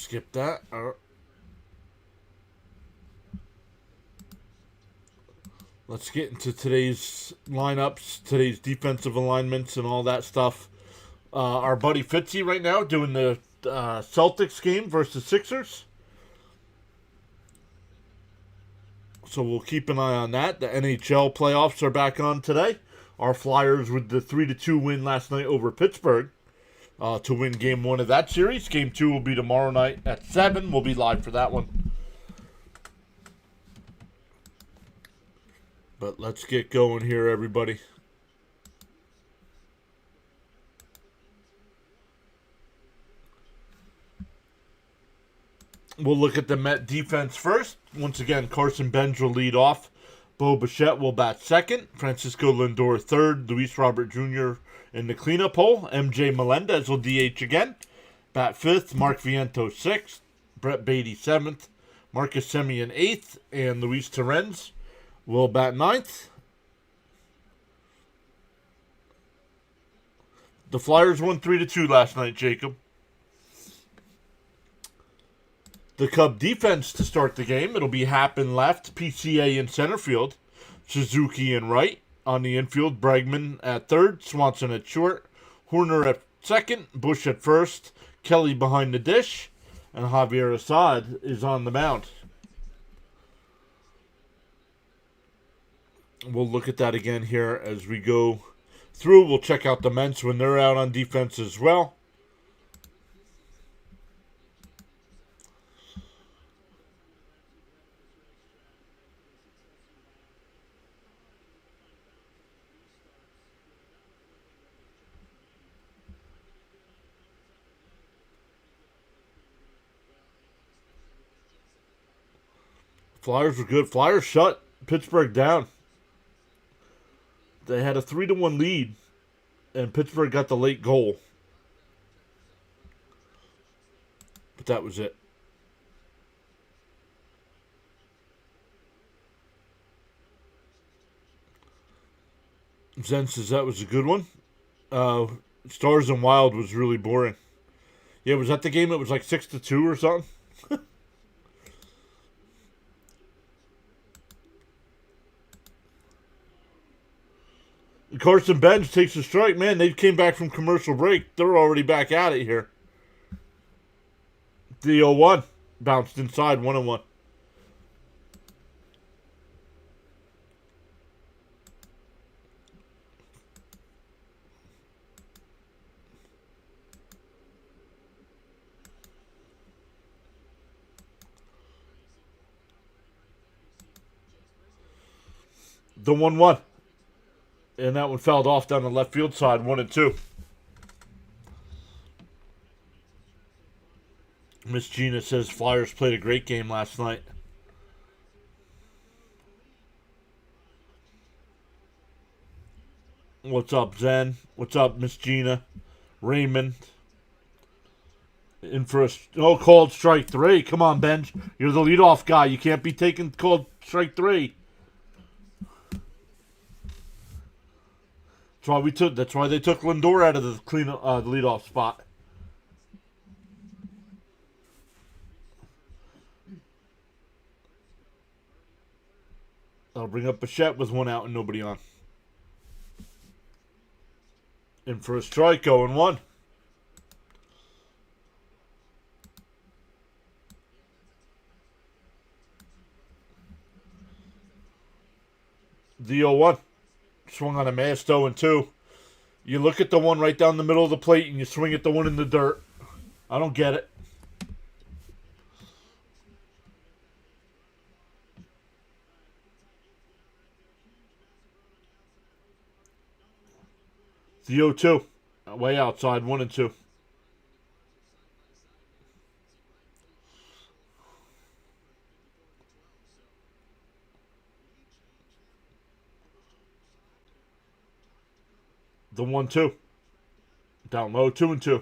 skip that. Let's get into today's lineups, today's defensive alignments, and all that stuff. Our buddy Fitzy right now doing the Celtics game versus Sixers. So we'll keep an eye on that. The NHL playoffs are back on today. Our Flyers with the 3-2 win last night over Pittsburgh to win game 1 of that series. Game 2 will be tomorrow night at 7. We'll be live for that one. But let's get going here, everybody. We'll look at the Met defense first. Once again, Carson Benz will lead off. Bo Bichette will bat second. Francisco Lindor third. Luis Robert Jr. in the cleanup hole. MJ Melendez will DH again. Bat fifth. Mark Vientos sixth. Brett Beatty seventh. Marcus Semien eighth. And Luis Torrens will bat ninth. The Flyers won 3-2 last night, Jacob. The Cub defense to start the game. It'll be Happ in left, PCA in center field, Suzuki in right. On the infield, Bregman at third, Swanson at short, Horner at second, Bush at first, Kelly behind the dish, and Javier Assad is on the mound. We'll look at that again here as we go through. We'll check out the Mets when they're out on defense as well. Flyers were good. Flyers shut Pittsburgh down. They had a 3-1 lead, and Pittsburgh got the late goal. But that was it. Zen says that was a good one. Stars and Wild was really boring. Yeah, was that the game? It was like 6-2 or something? Carson Benz takes a strike. Man, they came back from commercial break. They're already back at it here. The 0-1 bounced inside 1-1. The 1-1. And that one fouled off down the left field side, 1-2. Miss Gina says Flyers played a great game last night. What's up, Zen? What's up, Miss Gina? Raymond. In for a called strike 3. Come on, Benj. You're the leadoff guy. You can't be taking called strike 3. That's why they took Lindor out of the leadoff spot. I'll bring up Bichette with 1 out and nobody on. In for a strike, 0-1. The 0-1. Swung on a mast, 0-2. You look at the one right down the middle of the plate and you swing at the one in the dirt. I don't get it. The 0-2. Way outside, 1-2. The 1-2. Down low, 2-2.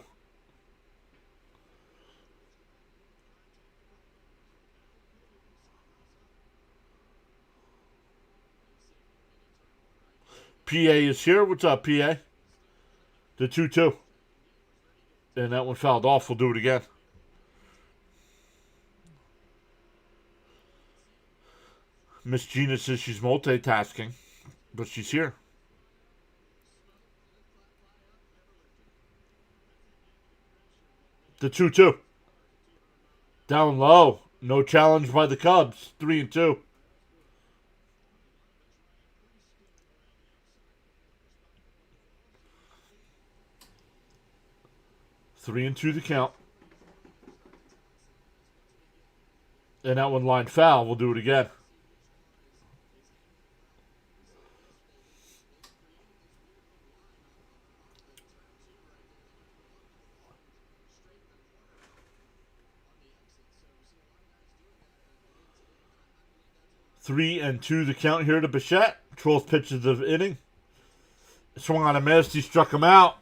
PA is here. What's up, PA? The 2-2. And that one fouled off. We'll do it again. Miss Gina says she's multitasking, but she's here. The 2-2. Down low. No challenge by the Cubs. 3-2. Three and two the count. And that one line foul. We'll do it again. Three and two the count here to Bichette. 12th pitch of the inning. Swung on a miss. He struck him out.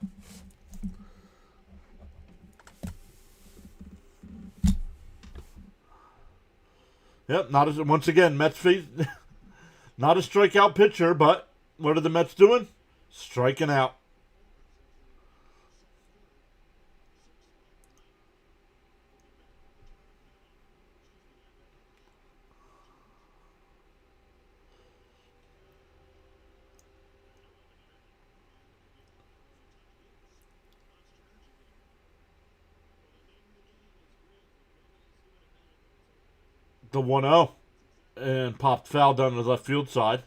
Yep, once again, Mets face not a strikeout pitcher, but what are the Mets doing? Striking out. The 1-0 and popped foul down the left field side.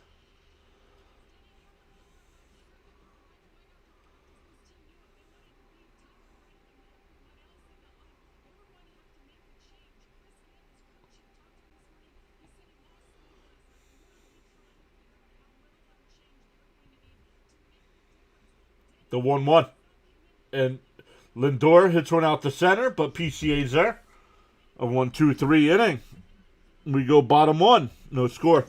The 1-1. And Lindor hits one out to center, but PCA's there. A 1-2-3 inning. We go bottom one. No score.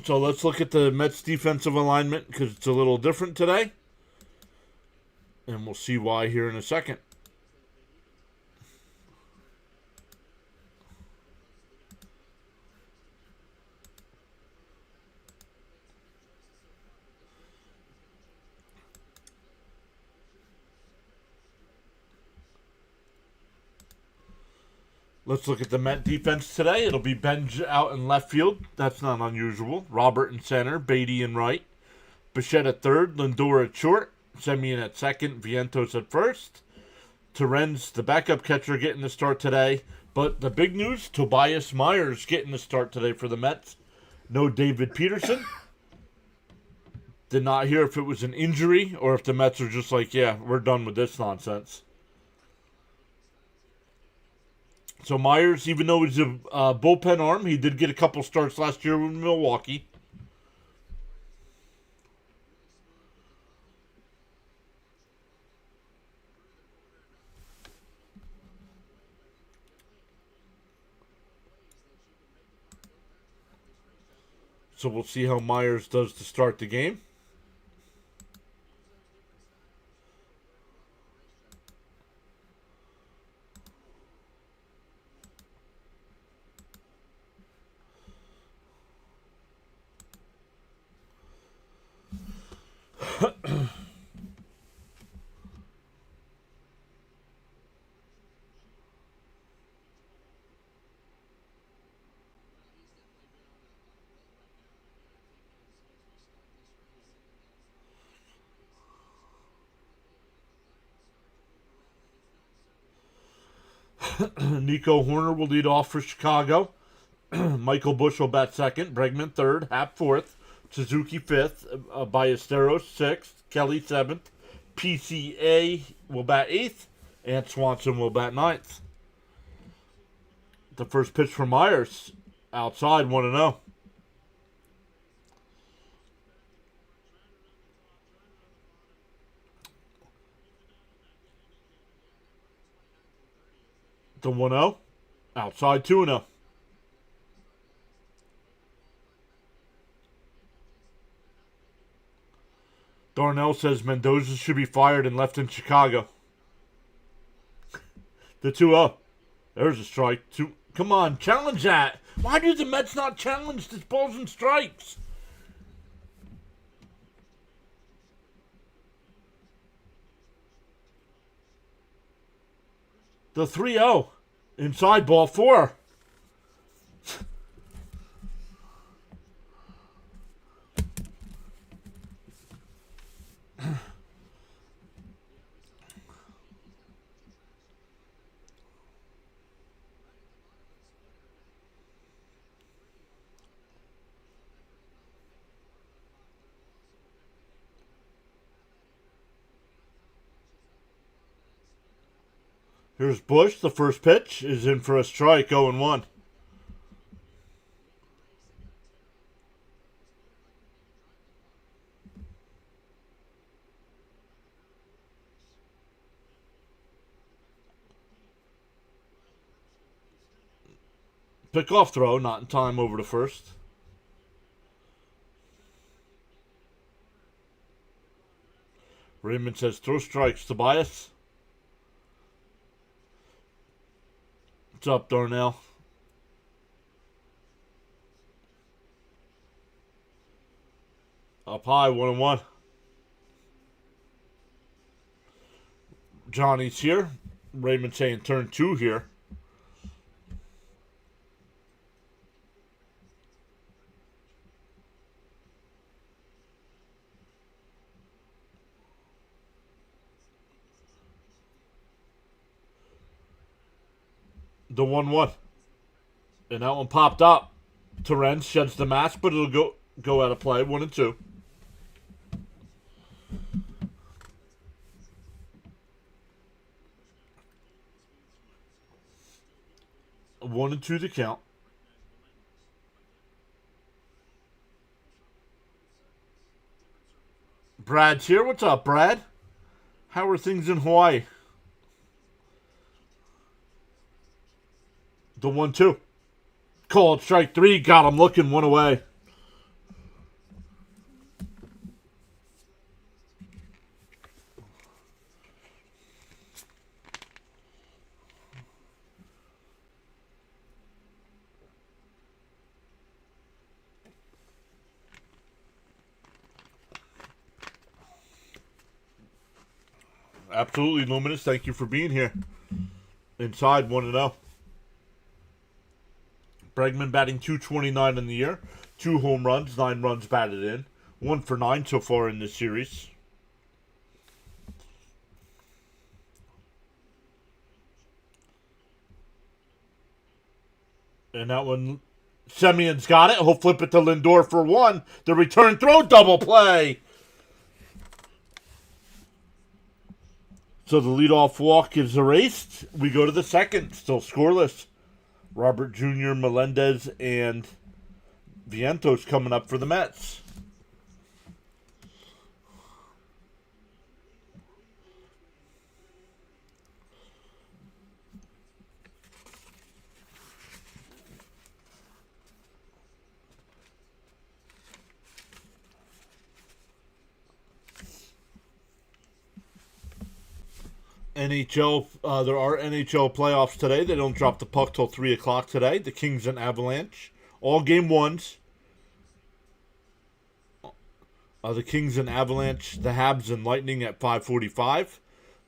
So let's look at the Mets defensive alignment because it's a little different today. And we'll see why here in a second. Let's look at the Met defense today. It'll be Benj out in left field. That's not unusual. Robert in center. Beatty in right. Bichette at third. Lindor at short. Semien at second. Vientos at first. Terrenz, the backup catcher, getting the start today. But the big news, Tobias Myers getting the start today for the Mets. No David Peterson. Did not hear if it was an injury or if the Mets are just like, yeah, we're done with this nonsense. So Myers, even though he's a bullpen arm, he did get a couple starts last year with Milwaukee. So we'll see how Myers does to start the game. Nico Horner will lead off for Chicago. Michael Busch will bat second. Bregman third. Happ fourth. Suzuki fifth. Ballesteros sixth. Kelly seventh. PCA will bat eighth. And Swanson will bat ninth. The first pitch for Myers. Outside 1-0. The 1-0. Outside 2-0. Darnell says Mendoza should be fired and left in Chicago. The 2-0. There's a strike. Come on, challenge that. Why do the Mets not challenge this balls and strikes? The 3-0. Inside ball 4. Here's Bush. The first pitch is in for a strike, 0-1. Pickoff throw, not in time over to first. Raymond says throw strikes. Tobias. What's up, Darnell? Up high, 1-1. Johnny's here. Raymond saying turn 2 here. The 1-1. And that one popped up. Terrence sheds the match, but it'll go out of play. 1-2. 1-2 to count. Brad's here. What's up, Brad? How are things in Hawaii? The 1-2. Called strike 3. Got him looking. 1 away. Absolutely, Luminous. Thank you for being here. Inside 1-0. Bregman batting .229 in the year. 2 home runs, 9 runs batted in. 1 for 9 so far in this series. And that one, Semion's got it. He'll flip it to Lindor for 1. The return throw, double play. So the leadoff walk is erased. We go to the second, still scoreless. Robert Jr., Melendez, and Vientos coming up for the Mets. NHL, there are NHL playoffs today. They don't drop the puck till 3 o'clock today. The Kings and Avalanche. All game ones. The Kings and Avalanche, the Habs and Lightning at 5:45.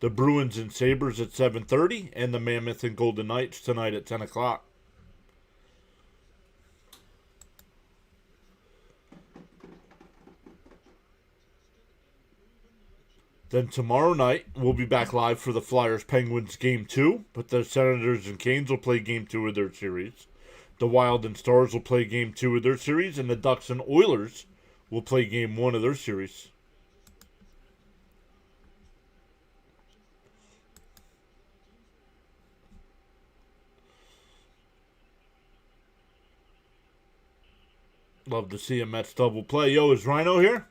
The Bruins and Sabres at 7:30. And the Mammoth and Golden Knights tonight at 10 o'clock. Then tomorrow night, we'll be back live for the Flyers-Penguins Game 2. But the Senators and Canes will play Game 2 of their series. The Wild and Stars will play Game 2 of their series. And the Ducks and Oilers will play Game 1 of their series. Love to see a Mets double play. Yo, is Rhino here?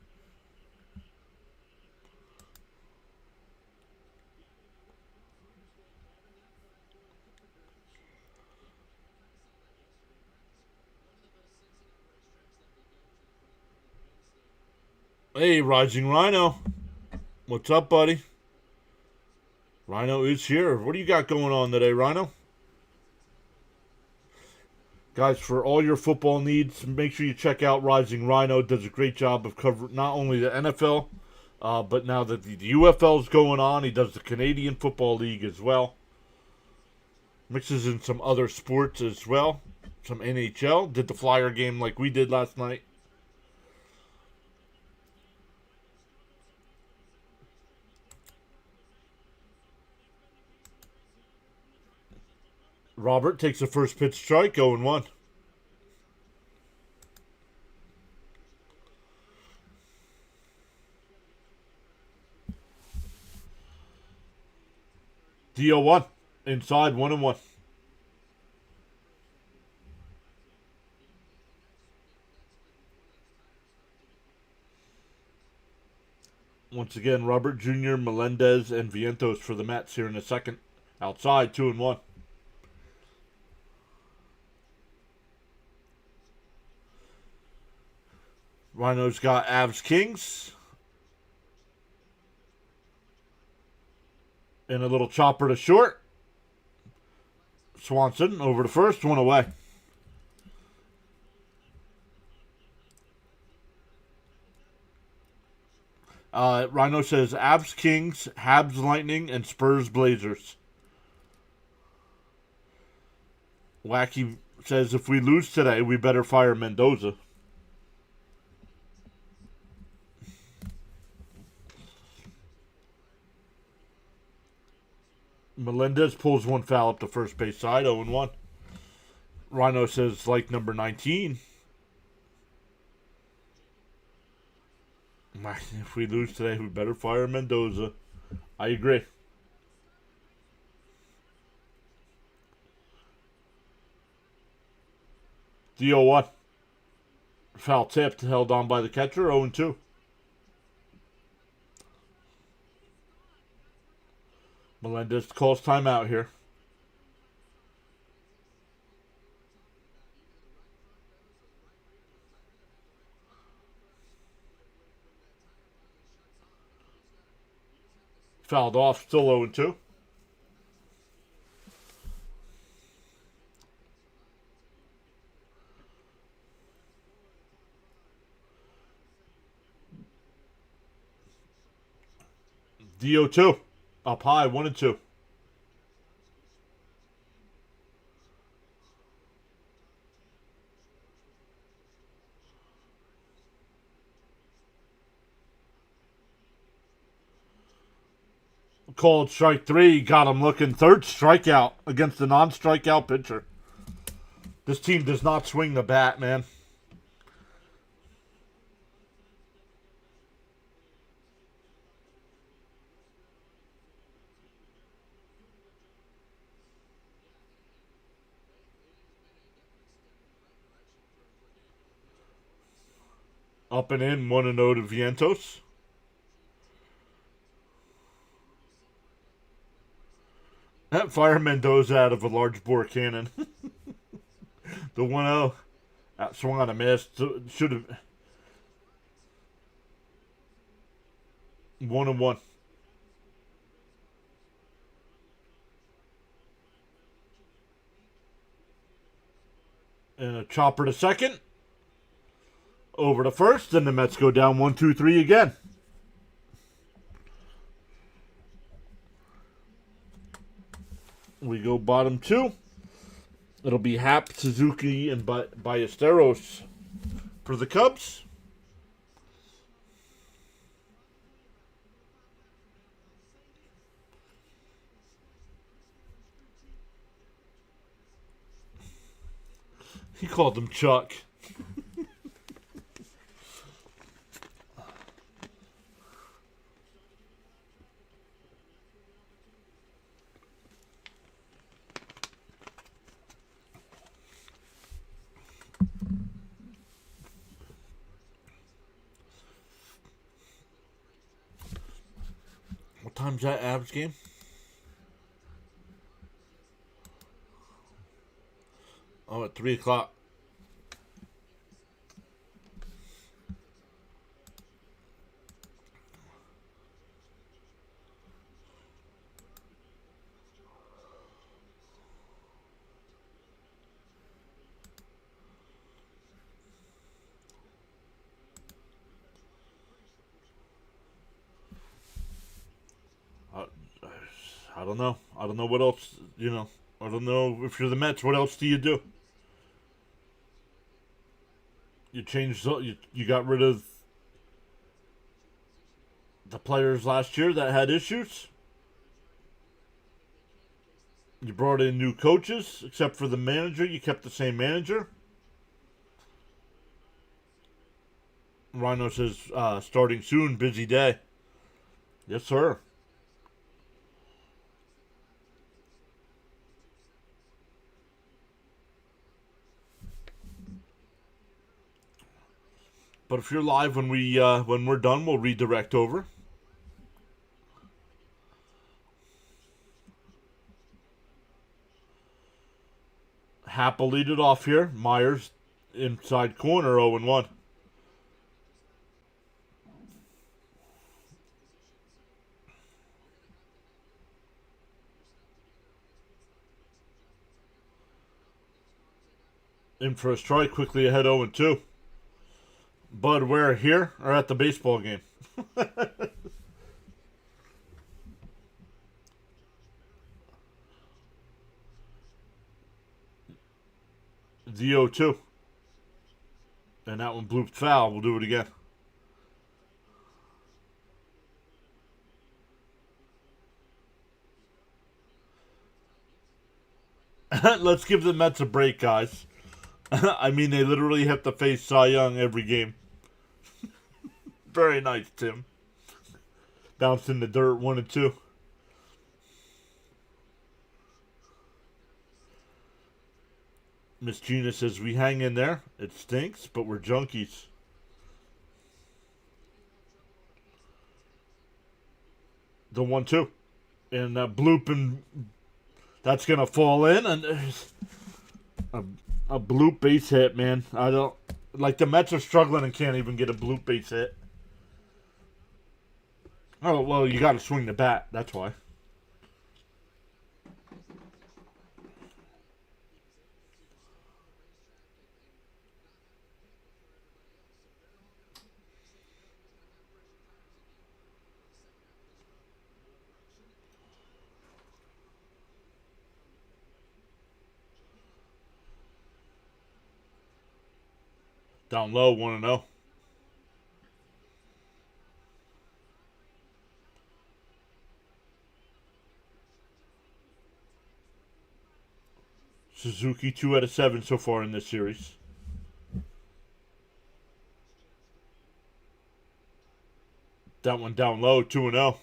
Hey, Rising Rhino. What's up, buddy? Rhino is here. What do you got going on today, Rhino? Guys, for all your football needs, make sure you check out Rising Rhino. Does a great job of covering not only the NFL, but now that the UFL is going on, he does the Canadian Football League as well. Mixes in some other sports as well. Some NHL. Did the Flyer game like we did last night. Robert takes the first pitch strike, 0-1. The 0-1. Inside, 1-1. Once again, Robert Jr., Melendez, and Vientos for the Mets here in the second. Outside, 2-1. Rhino's got Avs Kings. And a little chopper to short. Swanson over to first, 1 away. Rhino says Avs Kings, Habs Lightning, and Spurs Blazers. Wacky says if we lose today, we better fire Mendoza. Melendez pulls one foul up the first base side, 0-1. Rhino says like number 19. If we lose today, we better fire Mendoza. I agree. DO1. Foul tipped, held on by the catcher, 0-2. Melendez calls timeout here. Fouled off, still 0-2. DO2. Up high, 1-2. Called strike 3, got him looking. Third strikeout against a non-strikeout pitcher. This team does not swing the bat, man. Up and in, 1-0 to Vientos. That fire Mendoza out of a large bore cannon. The 1-0. Swung on a miss. Should have. 1-1. And a chopper to second. Over to first. And the Mets go down 1-2-3 again. We go bottom 2. It'll be Happ, Suzuki, and Ballesteros for the Cubs. He called him Chuck. What time's that Avs game? Oh, at 3 o'clock. I don't know. I don't know what else, I don't know if you're the Mets, what else do you do? You changed, you got rid of the players last year that had issues. You brought in new coaches, except for the manager. You kept the same manager. Rhino says, starting soon, busy day. Yes, sir. But if you're live when we're done, we'll redirect over. Happ will lead it off here. Myers inside corner, 0-1. In for a strike, quickly ahead 0-2. Bud, we're here or at the baseball game? The 0-2. And that one blooped foul. We'll do it again. Let's give the Mets a break, guys. I mean, they literally have to face Cy Young every game. Very nice, Tim. Bounced in the dirt, 1-2. Miss Gina says, we hang in there. It stinks, but we're junkies. The 1-2. And that bloop, and that's going to fall in. And there's a bloop base hit, man. I don't... Like, the Mets are struggling and can't even get a bloop base hit. Oh, well, you got to swing the bat. That's why. Down low, 1-0. Suzuki 2 out of 7 so far in this series. That one down low, 2-0.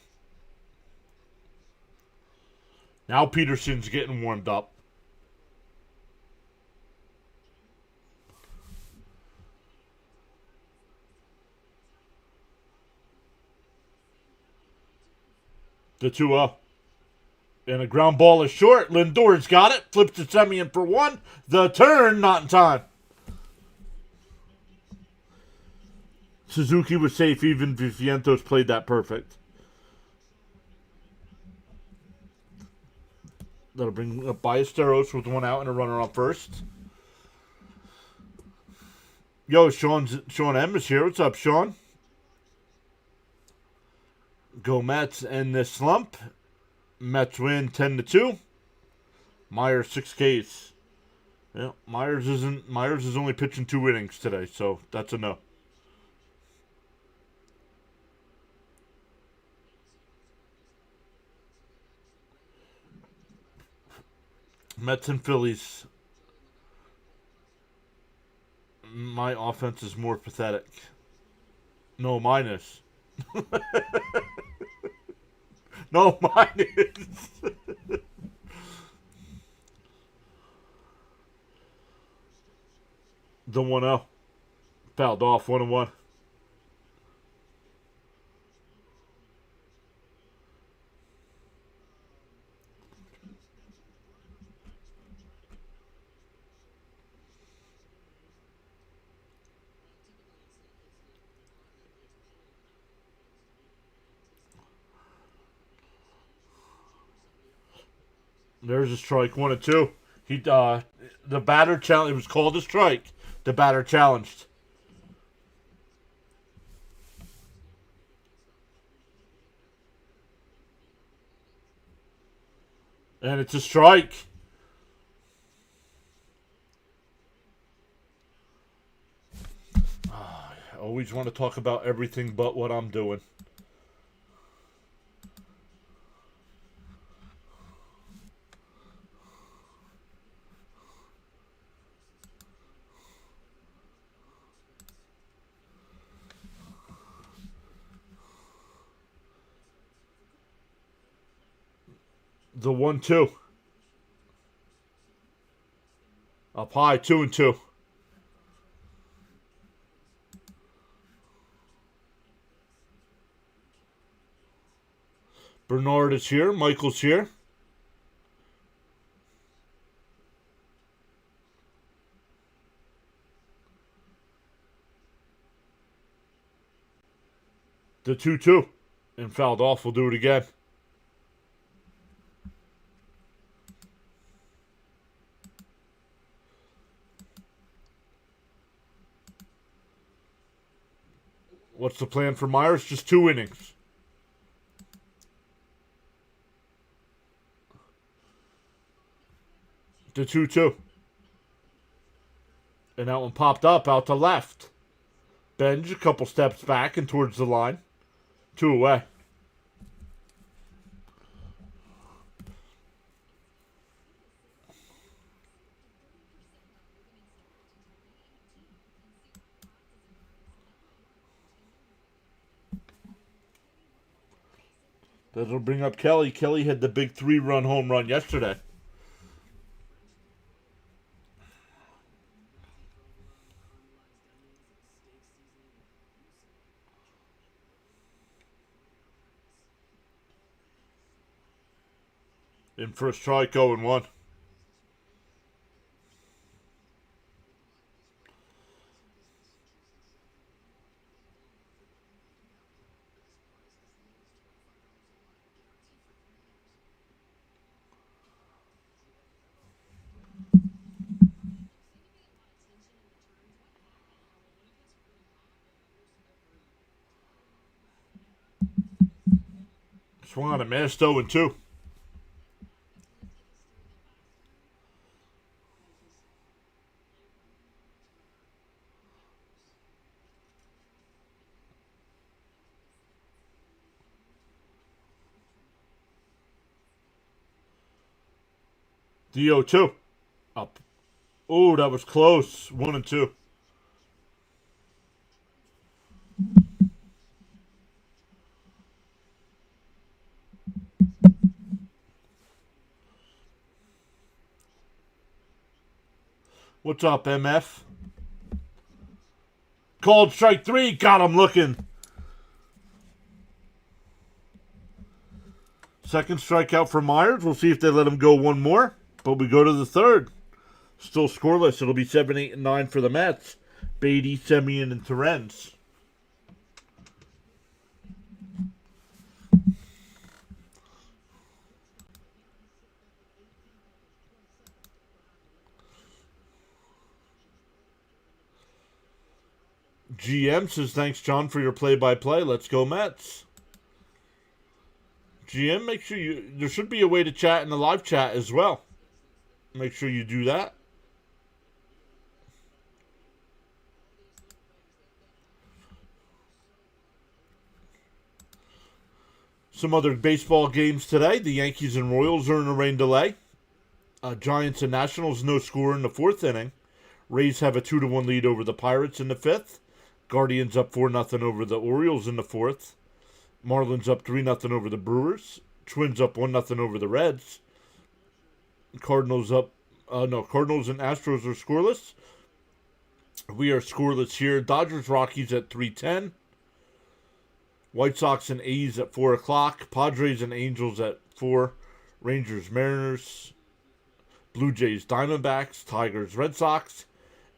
Now Peterson's getting warmed up. The 2-0. And a ground ball is short. Lindor's got it. Flips to Semien for one. The turn, not in time. Suzuki was safe even if Vientos played that perfect. That'll bring up Ballesteros with one out and a runner on first. Yo, Sean M is here. What's up, Sean? Go Mets end this slump. Mets win 10-2. Myers 6 Ks. Yeah, Myers is only pitching 2 innings today, so that's a no. Mets and Phillies. My offense is more pathetic. No, mine is. No, mine is. The 1-0. Fouled off, 1-1. There's a strike, 1-2. The batter challenge. It was called a strike. The batter challenged. And it's a strike. I always want to talk about everything but what I'm doing. The 1-2. Up high, 2-2. Bernard is here. Michael's here. The 2-2. And fouled off. We'll do it again. What's the plan for Myers? Just 2 innings. The 2-2. And that one popped up out to left. Benj a couple steps back and towards the line. 2 away. That'll bring up Kelly. Kelly had the big 3-run home run yesterday. In first strike, 0-1. Swung on a missed 0-2. The 0-2. Up. Oh, that was close. 1-2. What's up, MF? Called strike 3. Got him looking. Second strikeout for Myers. We'll see if they let him go one more. But we go to the third. Still scoreless. It'll be 7, 8, and 9 for the Mets. Beatty, Semien, and Terrence. GM says, thanks, John, for your play-by-play. Let's go, Mets. GM, make sure there should be a way to chat in the live chat as well. Make sure you do that. Some other baseball games today. The Yankees and Royals are in a rain delay. Giants and Nationals, no score in the 4th inning. Rays have a 2-1 lead over the Pirates in the 5th. Guardians up 4-0 over the Orioles in the 4th. Marlins up 3-0 over the Brewers. Twins up 1-0 over the Reds. Cardinals and Astros are scoreless. We are scoreless here. Dodgers, Rockies at 3:10. White Sox and A's at 4 o'clock. Padres and Angels at 4. Rangers, Mariners. Blue Jays, Diamondbacks. Tigers, Red Sox.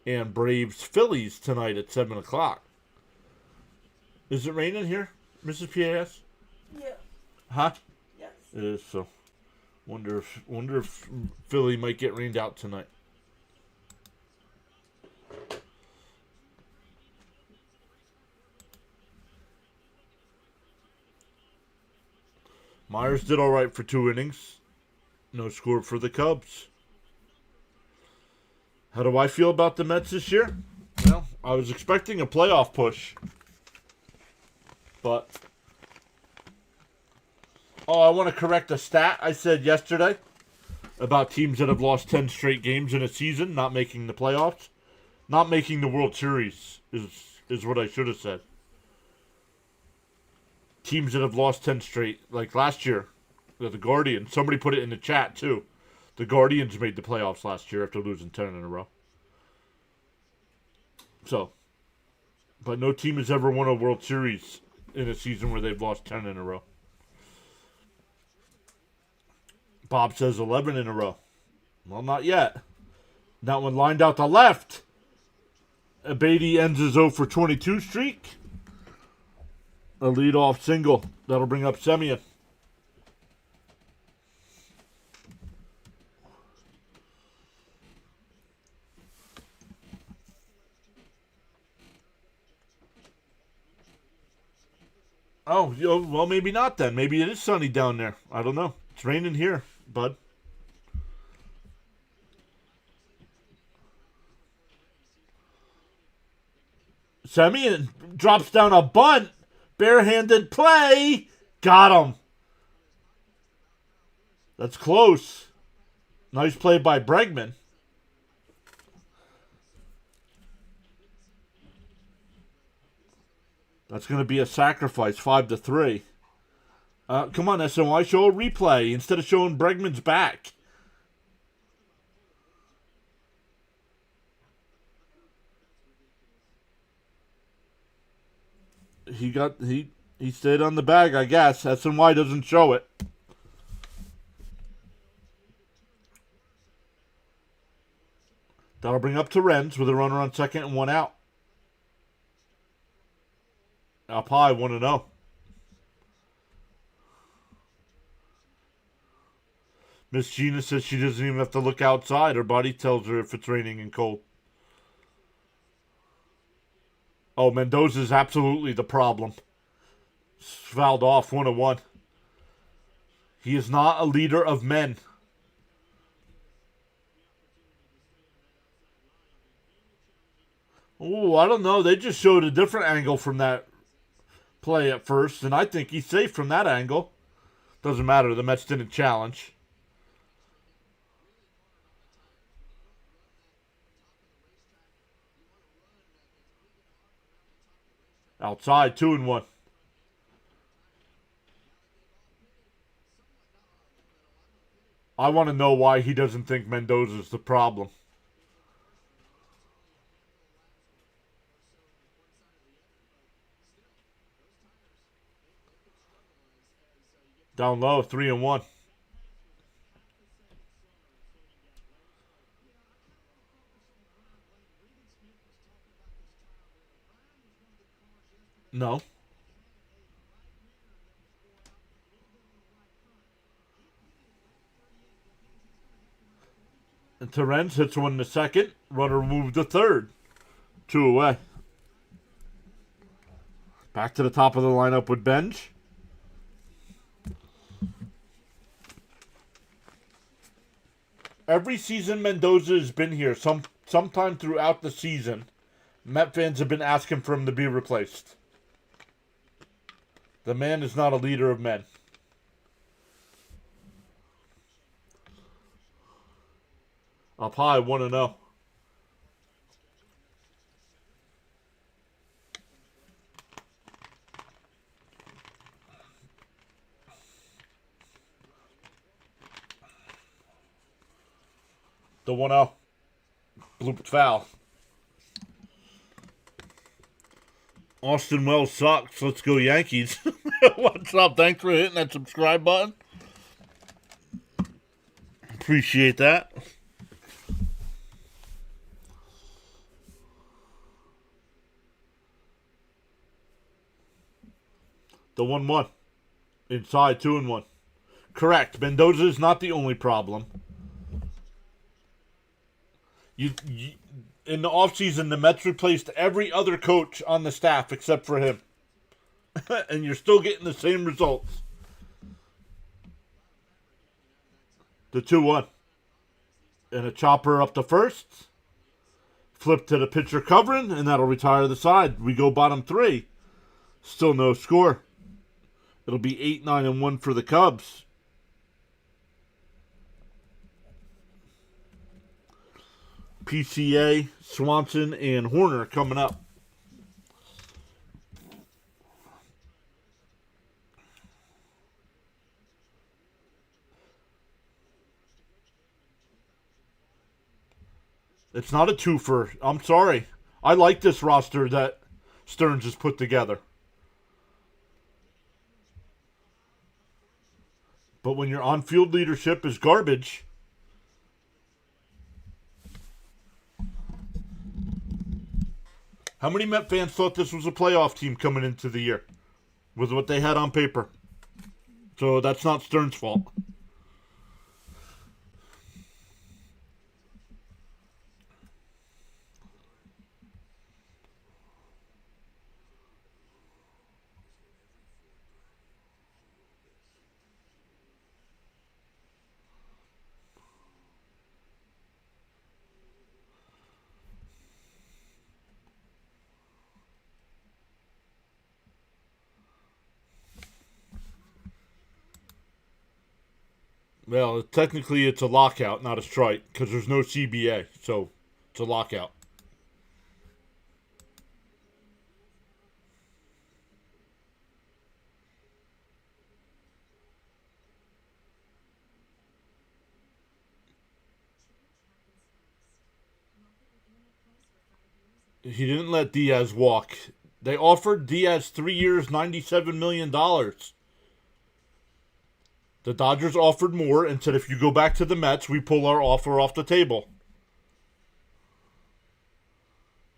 And Braves, Phillies tonight at 7 o'clock. Is it raining here, Mrs. PAS? Yeah. Huh? Yes. It is, so. Wonder if Philly might get rained out tonight. Myers did all right for 2 innings. No score for the Cubs. How do I feel about the Mets this year? Well, I was expecting a playoff push. But, I want to correct a stat I said yesterday about teams that have lost 10 straight games in a season, not making the playoffs. Not making the World Series is what I should have said. Teams that have lost 10 straight, like last year, the Guardians. Somebody put it in the chat, too. The Guardians made the playoffs last year after losing 10 in a row. So, but no team has ever won a World Series in a season where they've lost 10 in a row. Bob says 11 in a row. Well, not yet. That one lined out to left. Beatty ends his 0 for 22 streak. A leadoff single. That'll bring up Semien. Oh, well, maybe not then. Maybe it is sunny down there. I don't know. It's raining here, bud. Semien drops down a bunt. Barehanded play. Got him. That's close. Nice play by Bregman. That's going to be a sacrifice, 5-3. Come on, SNY, show a replay instead of showing Bregman's back. He stayed on the bag, I guess. SNY doesn't show it. That'll bring up Torrens with a runner on second and one out. Up high, 1-0. Miss Gina says she doesn't even have to look outside. Her body tells her if it's raining and cold. Oh, Mendoza's absolutely the problem. Fouled off, 1-1. He is not a leader of men. Oh, I don't know. They just showed a different angle from that play at first, and I think he's safe from that angle. Doesn't matter. The Mets didn't challenge. Outside, 2-1. I want to know why he doesn't think Mendoza's the problem. Down low, 3-1. No. And Torrens hits one to second. Runner moved to third. 2 away. Back to the top of the lineup with Benj. Every season Mendoza has been here, sometime throughout the season, Met fans have been asking for him to be replaced. The man is not a leader of men. Up high, 1-0. The 1-0. Blooped foul. Austin Wells sucks. Let's go Yankees. What's up? Thanks for hitting that subscribe button. Appreciate that. The 1-1. Inside, 2-1. Correct. Mendoza is not the only problem. You in the offseason, the Mets replaced every other coach on the staff except for him. And you're still getting the same results. The 2-1. And a chopper up to first. Flip to the pitcher covering, and that'll retire the side. We go bottom 3. Still no score. It'll be 8-9-1 for the Cubs. PCA, Swanson, and Horner coming up. It's not a twofer. I'm sorry. I like this roster that Stearns has put together. But when your on-field leadership is garbage, how many Met fans thought this was a playoff team coming into the year with what they had on paper? So that's not Stern's fault. Well, technically it's a lockout, not a strike, because there's no CBA, so it's a lockout. He didn't let Diaz walk. They offered Diaz 3 years, $97 million. The Dodgers offered more and said, if you go back to the Mets, we pull our offer off the table.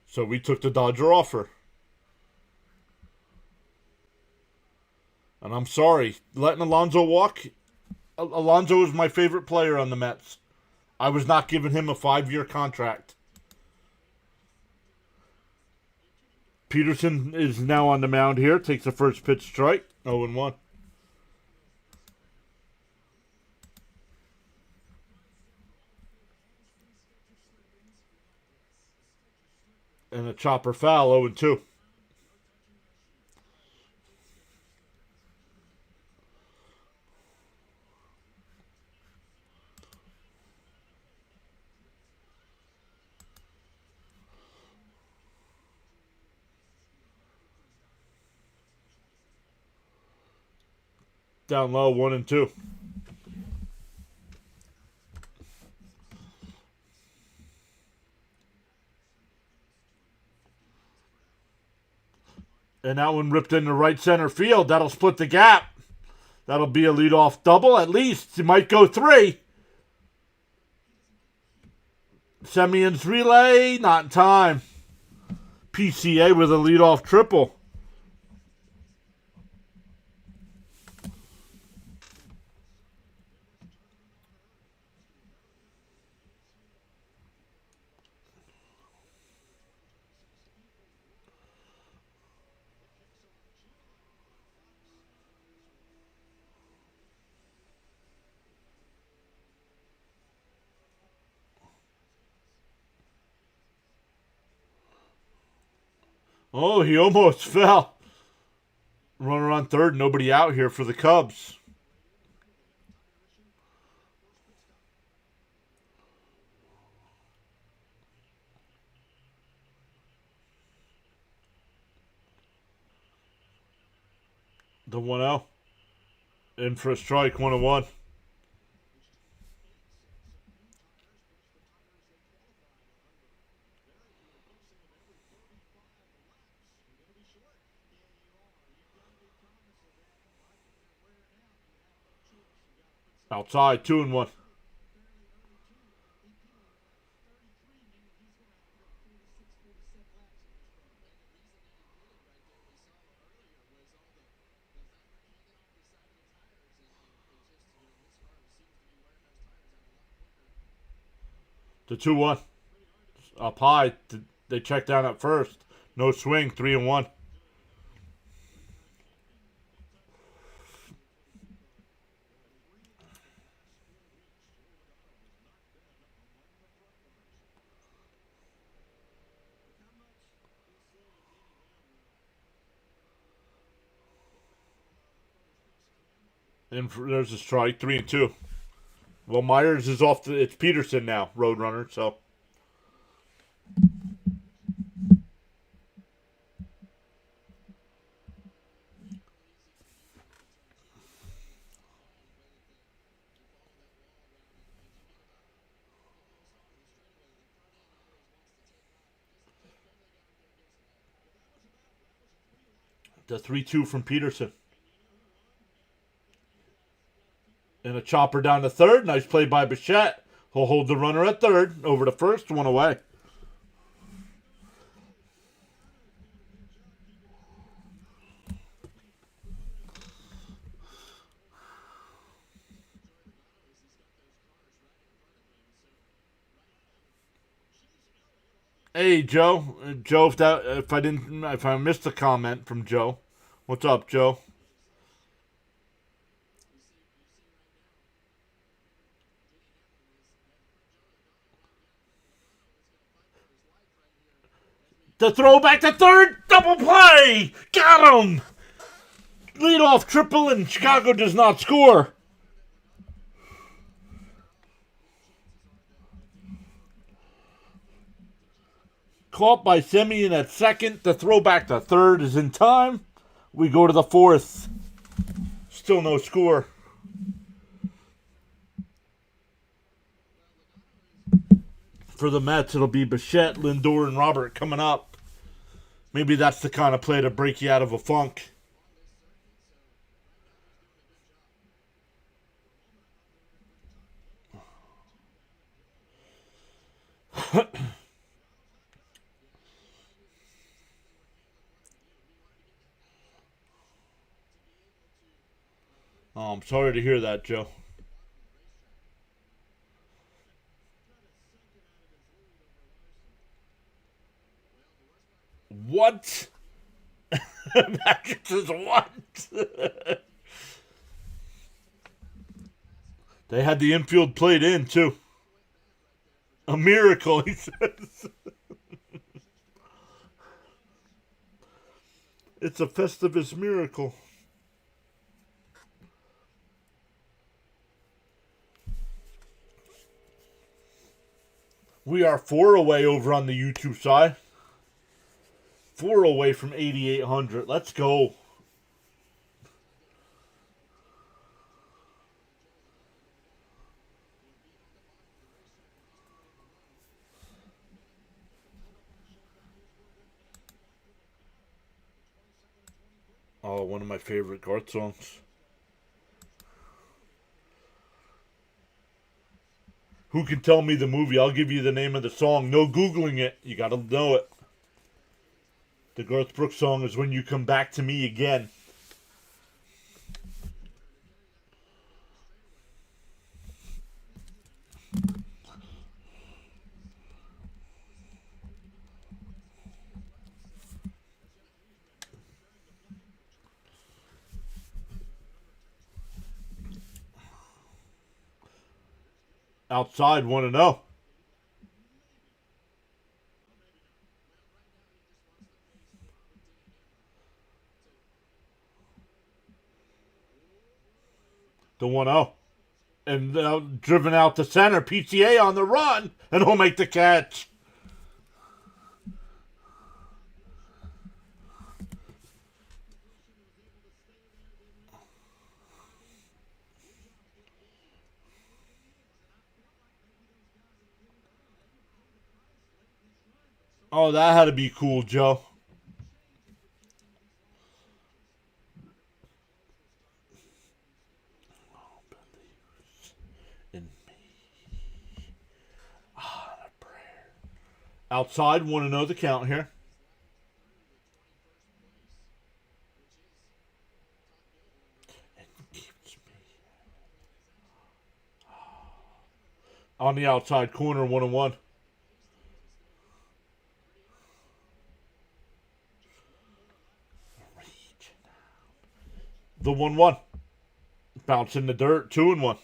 So we took the Dodger offer. And I'm sorry, letting Alonso walk. Alonso is my favorite player on the Mets. I was not giving him a 5-year contract. Peterson is now on the mound here. Takes the first pitch strike. 0-1. And a chopper foul. 0-2. Down low. 1-2. And that one ripped into right center field. That'll split the gap. That'll be a leadoff double at least. It might go 3. Semion's relay, not in time. PCA with a leadoff triple. Oh, he almost fell. Runner on third, nobody out here for the Cubs. The 1-0. In for a strike, 1-1. Outside, 2-1. The 2-1. Up high. They check down at first. No swing, 3-1. And there's a strike, 3-2. Well, Myers is off. It's Peterson now, Roadrunner. So the 3-2 from Peterson. chopper down to third. Nice play by Bichette. He'll hold the runner at third. Over to first. One away. Hey Joe, Joe, if I missed a comment from Joe, what's up, Joe? The throw back to third, double play, got him. Lead off triple, and Chicago does not score. Caught by Semien at second. The throw back to third is in time. We go to the fourth. Still no score. For the Mets, it'll be Bichette, Lindor, and Robert coming up. Maybe that's the kind of play to break you out of a funk. Oh, I'm sorry to hear that, Joe. What? Magic says what? They had the infield played in, too. A miracle, he says. It's a Festivus miracle. We are 4 away over on the YouTube side. 4 away from 8,800. Let's go. Oh, one of my favorite Garth songs. Who can tell me the movie? I'll give you the name of the song. No Googling it. You gotta know it. The Garth Brooks song is When You Come Back to Me Again. Outside 1-0. The 1-0. And driven out to center. PTA on the run. And he'll make the catch. Oh, that had to be cool, Joe. In me. Ah, a prayer. Outside, want to know the count here. On the outside corner, 1-1. The 1-1. Bounce in the dirt, 2-1.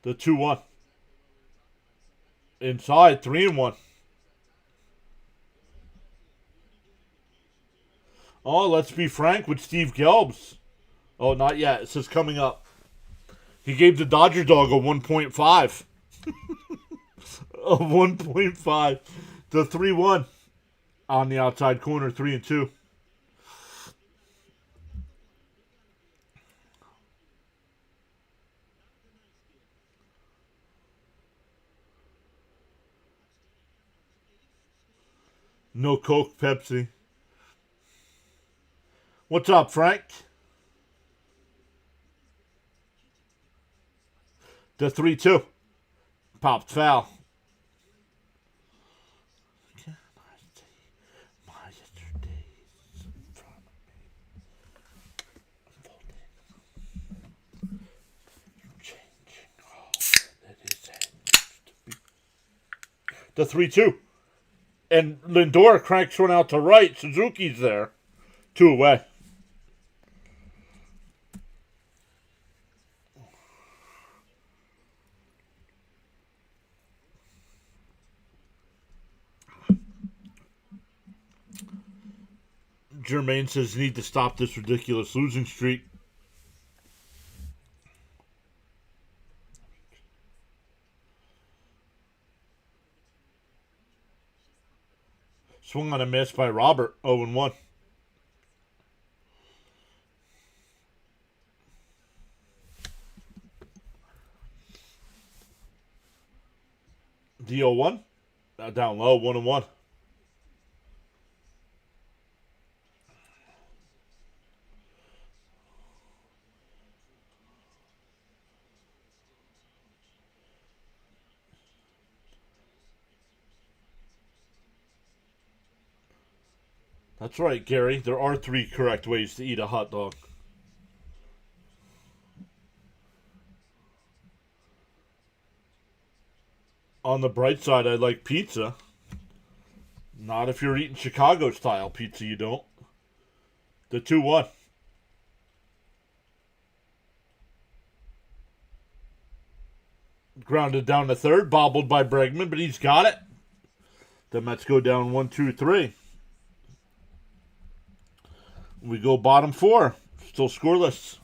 The 2-1. Inside, 3-1. Oh, let's be frank with Steve Gelbs. Oh, not yet. It says coming up. He gave the Dodger dog a 1.5. A 1.5. The 3-1. On the outside corner, 3-2. No Coke, Pepsi. What's up, Frank? The 3-2. Popped foul. The 3-2. And Lindor cranks one out to right. Suzuki's there. 2 away. Jermaine says need to stop this ridiculous losing streak. Swung on a miss by Robert. 0-1. The 0-1. Down low. 1-1. That's right, Gary. There are 3 correct ways to eat a hot dog. On the bright side, I like pizza. Not if you're eating Chicago style pizza, you don't. The 2-1. Grounded down to third, bobbled by Bregman, but he's got it. The Mets go down 1-2-3. We go bottom 4. Still scoreless.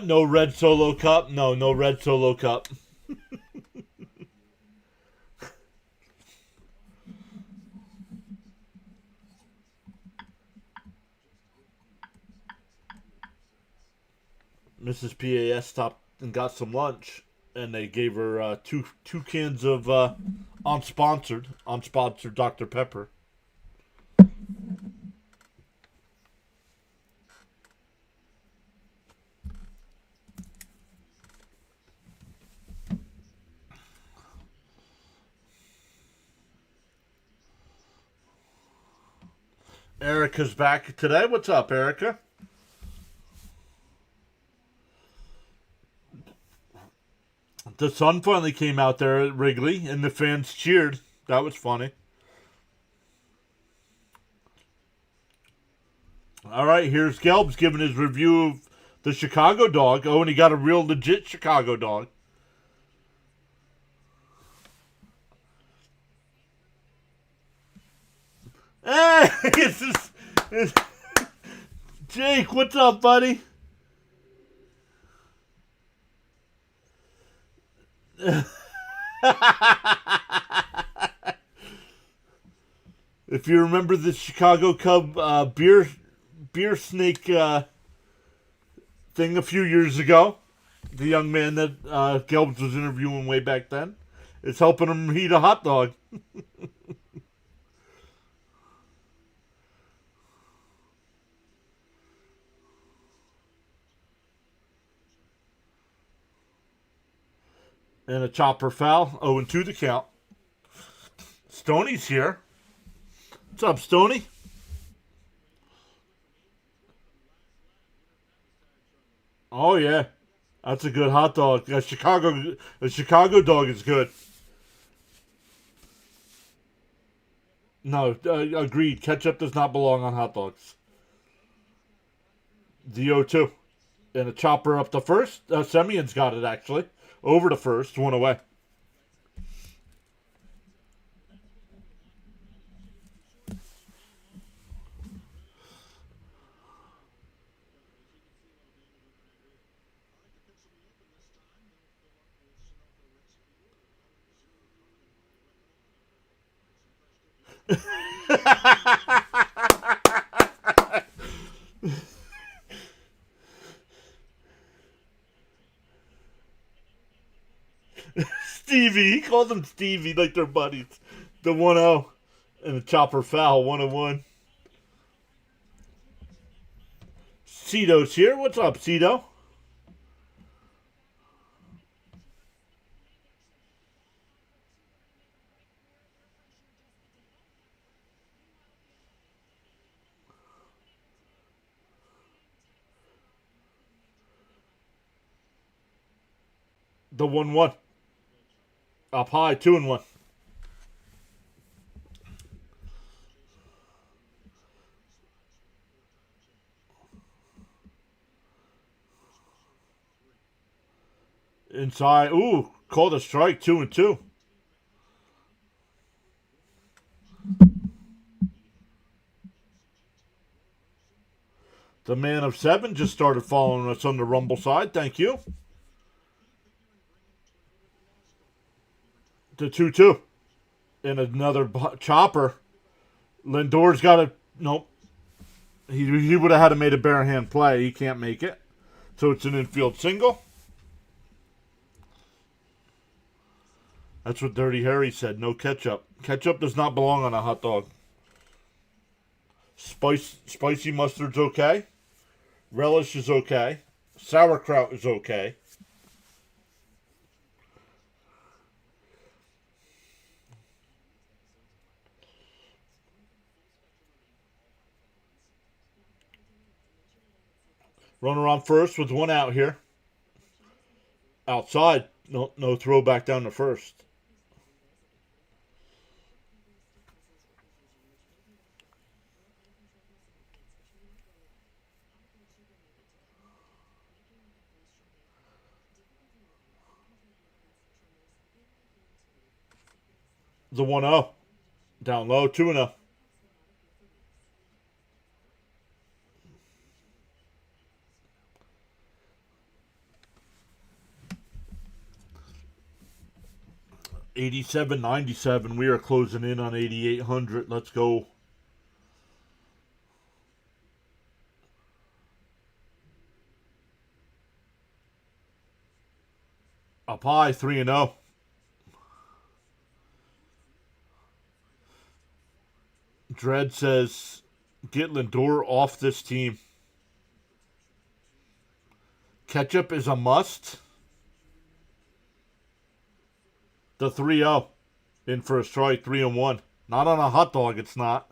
No red solo cup. No red solo cup. Mrs. PAS stopped and got some lunch, and they gave her two cans of unsponsored Dr. Pepper. Erica's back today. What's up, Erica? The sun finally came out there at Wrigley, and the fans cheered. That was funny. All right, here's Gelbs giving his review of the Chicago dog. Oh, and he got a real legit Chicago dog. Hey, Jake, what's up, buddy? If you remember the Chicago Cub beer snake thing a few years ago, the young man that Gelbs was interviewing way back then, is helping him eat a hot dog. And a chopper foul. 0-2 the count. Stoney's here. What's up, Stoney? Oh yeah, that's a good hot dog. A Chicago dog is good. No, agreed. Ketchup does not belong on hot dogs. The 0-2. And a chopper up the first. Semion's got it actually. Over the first, 1 away. Stevie. He calls him Stevie like they're buddies. The 1-0 and the chopper foul, 1-1. Cito's here. What's up, Cito? The 1-1. Up high, 2-1. Inside. Ooh, called a strike, 2-2. The man of 7 just started following us on the Rumble side. Thank you. The 2-2. And another chopper. Lindor's got a... Nope. He would have had to made a bare hand play. He can't make it. So it's an infield single. That's what Dirty Harry said. No ketchup. Ketchup does not belong on a hot dog. Spicy mustard's okay. Relish is okay. Sauerkraut is okay. Runner on first with 1 out here. Outside. No throw back down to first. The 1-0. Down low, 2-0. $87.97. We are closing in on 8,800. Let's go. Up high, 3-0. Dredd says, get Lindor off this team. Ketchup is a must. The 3-0. In for a strike, 3-1. Not on a hot dog, it's not.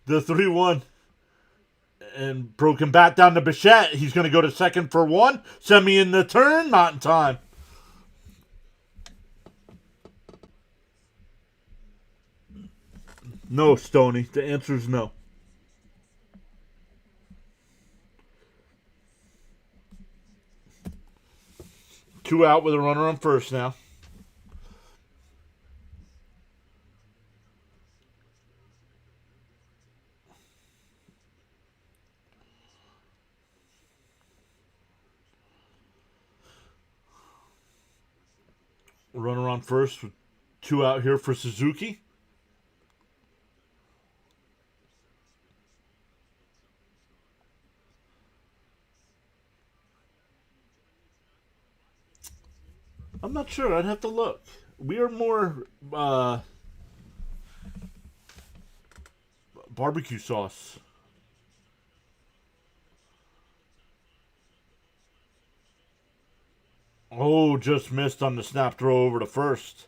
The 3-1. And broken bat down to Bichette. He's going to go to second for 1. Send me in the turn. Not in time. No, Stoney. The answer is no. Two out with a runner on first now. Runner on first with 2 out here for Suzuki. I'm not sure. I'd have to look. We are more barbecue sauce. Oh, just missed on the snap throw over to first.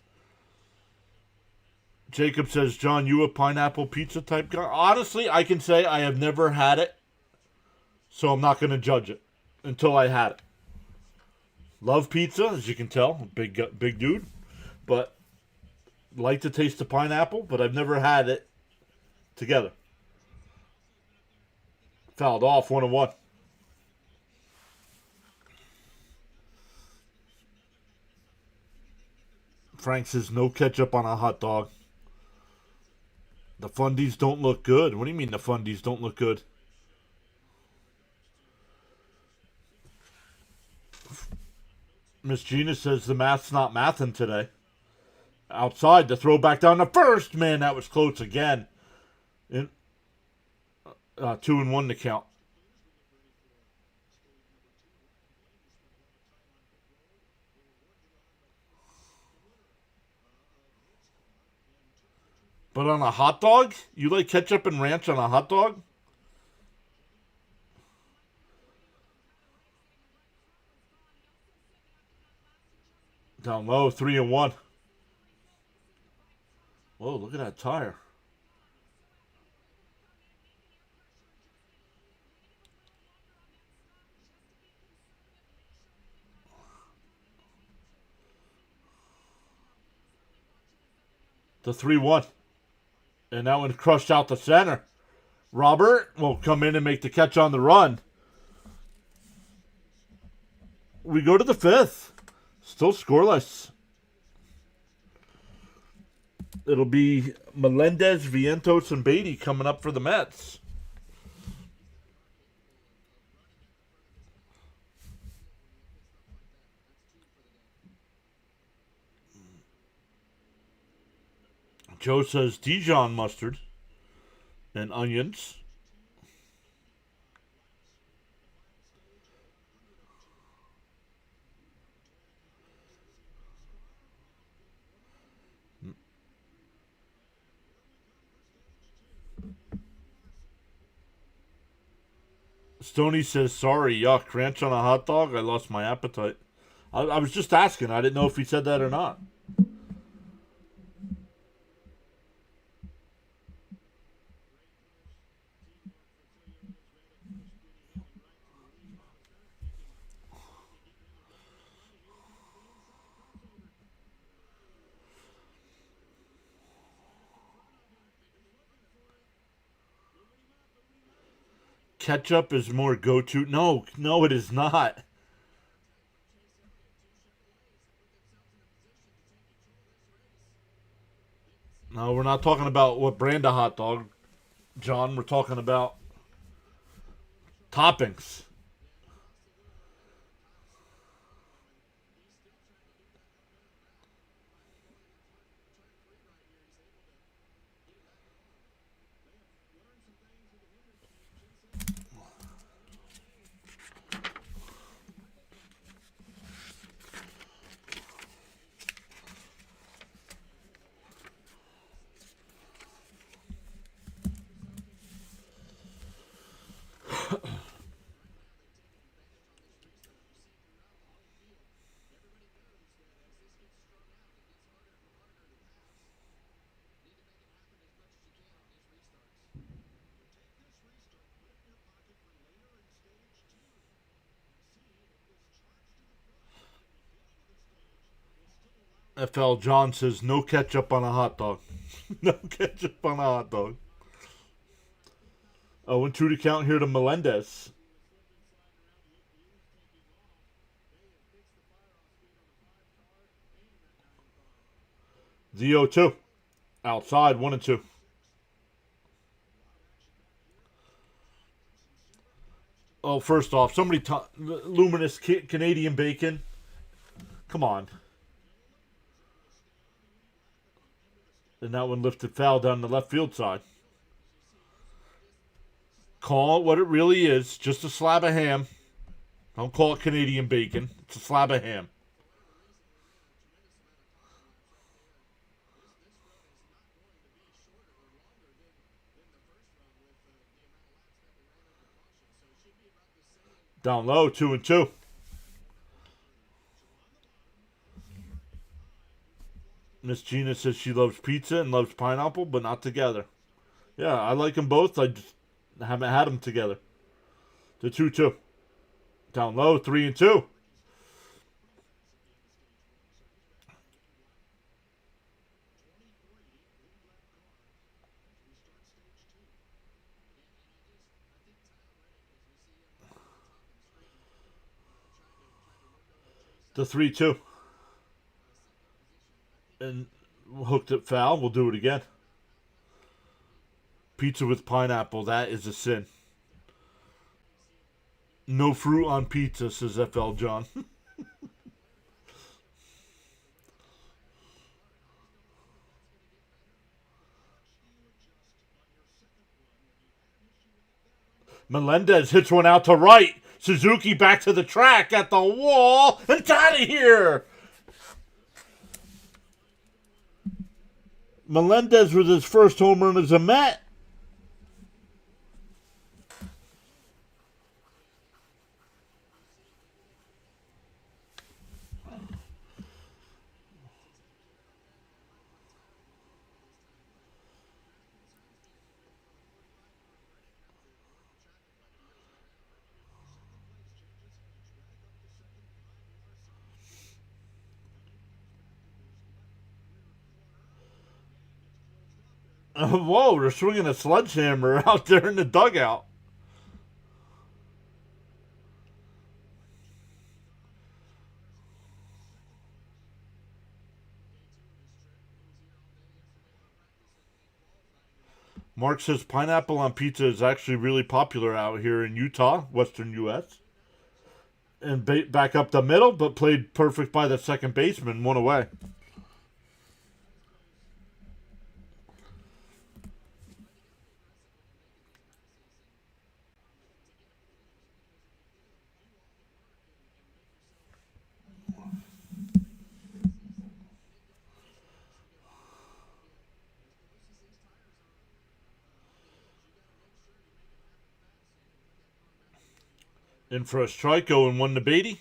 Jacob says, John, you a pineapple pizza type guy? Honestly, I can say I have never had it, so I'm not going to judge it until I had it. Love pizza, as you can tell, big dude, but like to taste the pineapple, but I've never had it together. Fouled off, 1-1. Frank says no ketchup on a hot dog. The fundies don't look good. What do you mean the fundies don't look good? Miss Gina says the math's not mathin' today. Outside, the throw back down the first. Man, that was close again. 2-1 to count. But on a hot dog? You like ketchup and ranch on a hot dog? Down low, 3-1. Whoa, look at that tire. The 3-1. And that one crushed out the center. Robert will come in and make the catch on the run. We go to the fifth. Still scoreless. It'll be Melendez, Vientos, and Beatty coming up for the Mets. Joe says Dijon mustard and onions. Stoney says, sorry, yuck, ranch on a hot dog? I lost my appetite. I was just asking. I didn't know if he said that or not. Ketchup is more go-to. No, it is not. No, we're not talking about what brand of hot dog, John. We're talking about toppings. FL John says no ketchup on a hot dog. No ketchup on a hot dog. 0-2 to count here to Melendez. The 0-2. Outside, 1-2. Oh, first off, somebody luminous Canadian bacon. Come on. And that one lifted foul down the left field side. Call it what it really is. Just a slab of ham. Don't call it Canadian bacon. It's a slab of ham. Down low, 2-2. Miss Gina says she loves pizza and loves pineapple, but not together. Yeah, I like them both. I just haven't had them together. The 2-2. Down low, 3-2. The 3-2. And hooked it foul. We'll do it again. Pizza with pineapple, that is a sin. No fruit on pizza, says FL John. Melendez hits one out to right. Suzuki back to the track at the wall. It's out of here. Melendez with his first home run as a Met. Whoa, they're swinging a sledgehammer out there in the dugout. Mark says pineapple on pizza is actually really popular out here in Utah, western U.S. And back up the middle, but played perfect by the second baseman, one away. In for a strike, 0-1 to Beatty.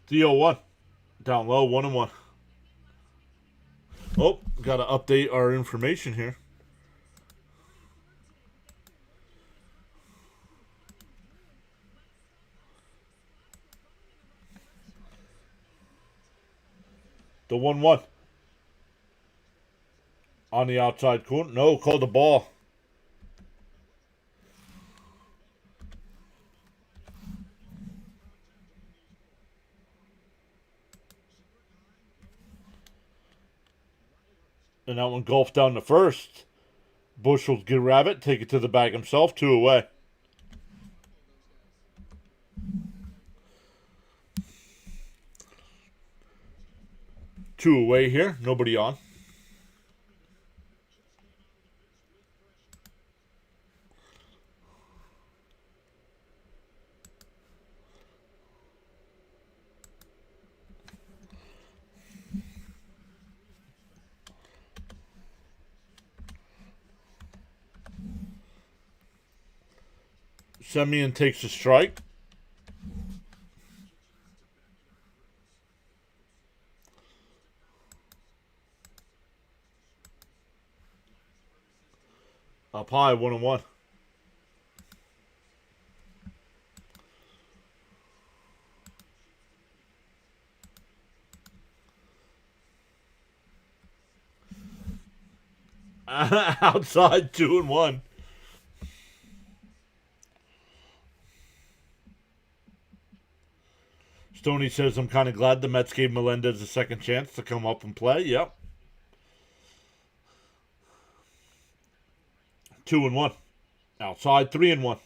The 0-1. Down low, 1-1. Oh, got to update our information here. The 1-1. On the outside corner. No, called the ball. And that one golfed down the first. Bush will get Rabbit, take it to the bag himself, 2 away. Two away here, nobody on. Semien takes a strike. Up high, 1-1. Outside, 2-1. Stoney says, I'm kind of glad the Mets gave Melendez a second chance to come up and play. Yep. 2-1. Outside, 3-1.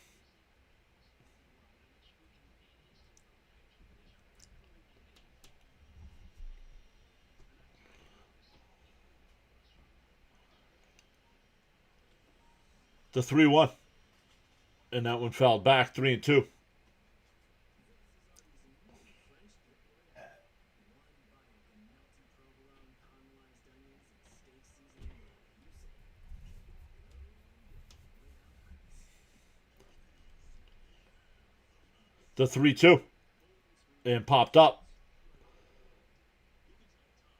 The 3-1. And that one fouled back, 3-2. The 3-2. And popped up.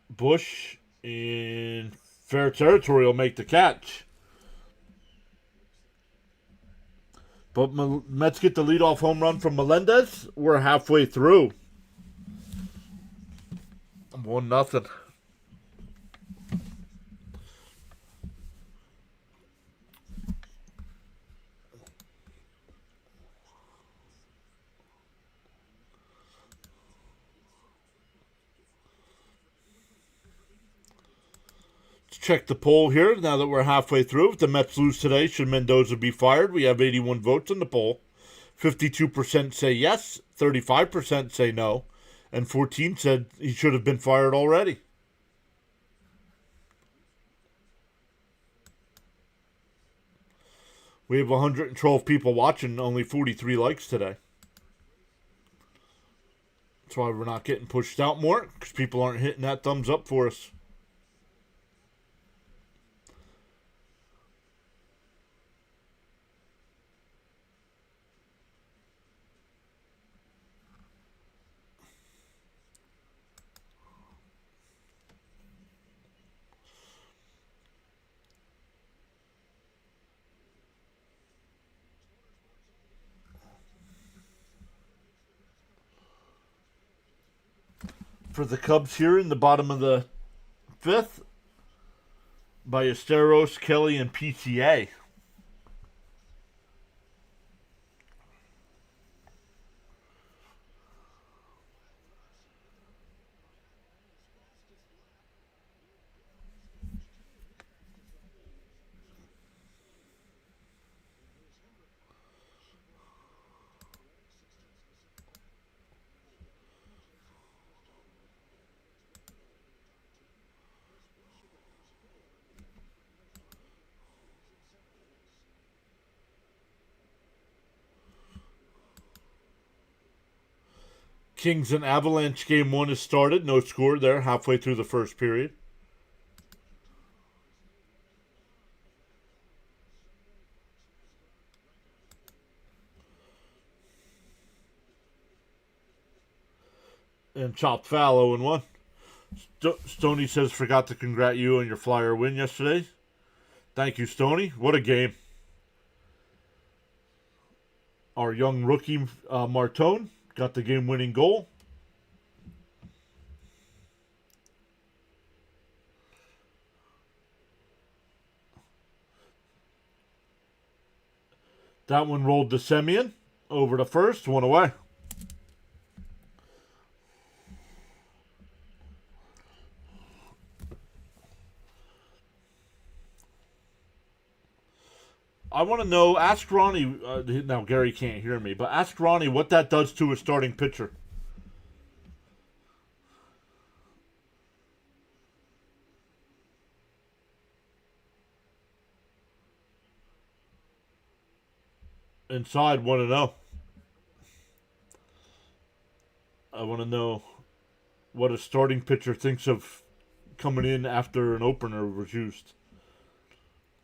Bush in fair territory will make the catch. But Mets get the leadoff home run from Melendez. We're halfway through. 1-0. Check the poll here now that we're halfway through. If the Mets lose today, should Mendoza be fired? We have 81 votes in the poll. 52% say yes, 35% say no, and 14 said he should have been fired already. We have 112 people watching, only 43 likes today. That's why we're not getting pushed out more, because people aren't hitting that thumbs up for us. For the Cubs here in the bottom of the 5th, Ballesteros, Kelly, and PTA. Kings and Avalanche game 1 has started. No score there halfway through the first period. And chopped foul 0-1. Stoney says, forgot to congrat you on your Flyer win yesterday. Thank you, Stoney. What a game. Our young rookie, Martone, got the game-winning goal. That one rolled to Semyon over to first, 1 away. I want to know, ask Ronnie, now Gary can't hear me, but ask Ronnie what that does to a starting pitcher. Inside, want to know. I want to know what a starting pitcher thinks of coming in after an opener was used.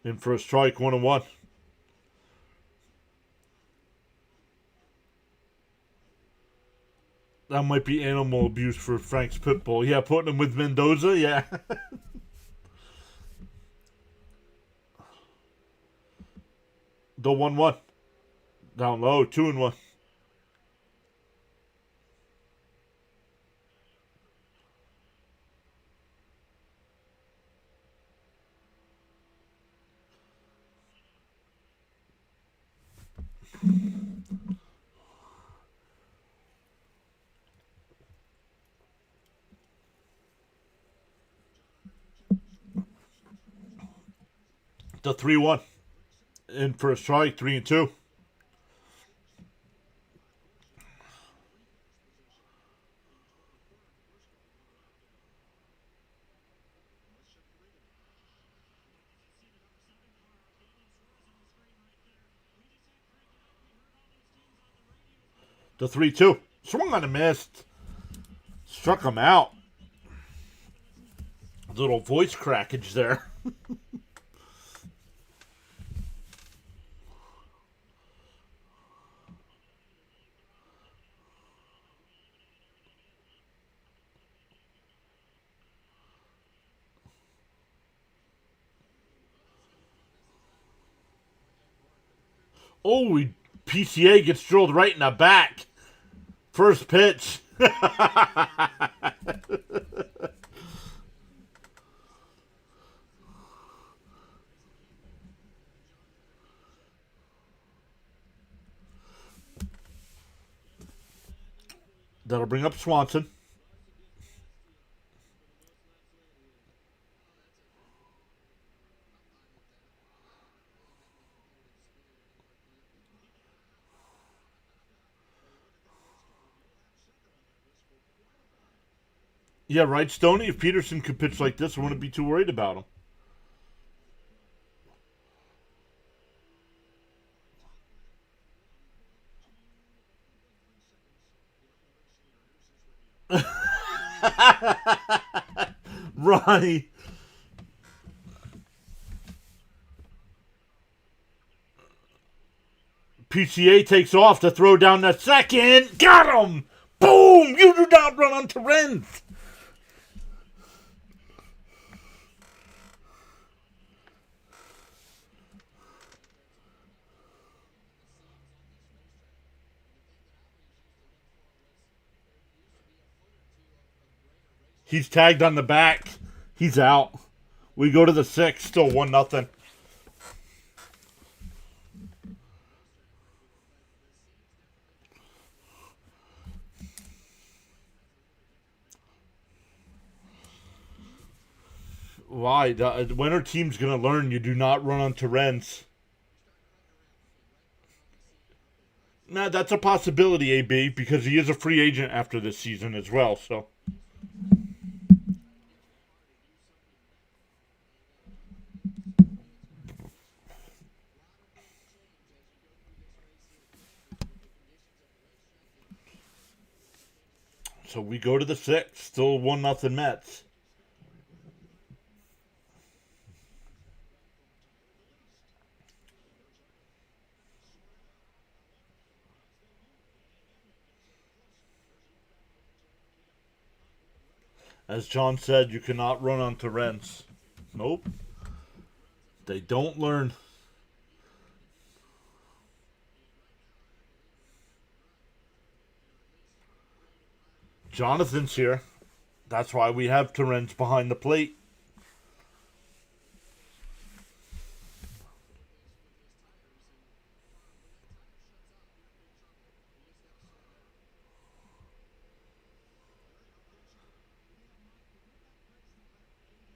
In for a strike, 1-1. That might be animal abuse for Frank's Pitbull. Yeah, putting him with Mendoza, yeah. The 1-1. Down low, 2-1. The 3-1. In for a strike, 3-2. The 3-2. Swung on a missed. Struck him out. A little voice crackage there. Oh, PCA gets drilled right in the back. First pitch. That'll bring up Swanson. Yeah, right, Stoney? If Peterson could pitch like this, I wouldn't be too worried about him. Right. PCA takes off to throw down the second. Got him! Boom! You do not run onto Renz. He's tagged on the back. He's out. We go to the 6th, still 1-0. Why? When are teams going to learn you do not run onto Renz? Nah, that's a possibility, AB, because he is a free agent after this season as well, so. So we go to the 6th, still 1-0 Mets. As John said, you cannot run onto Renz. Nope. They don't learn. Jonathan's here. That's why we have Terrence behind the plate.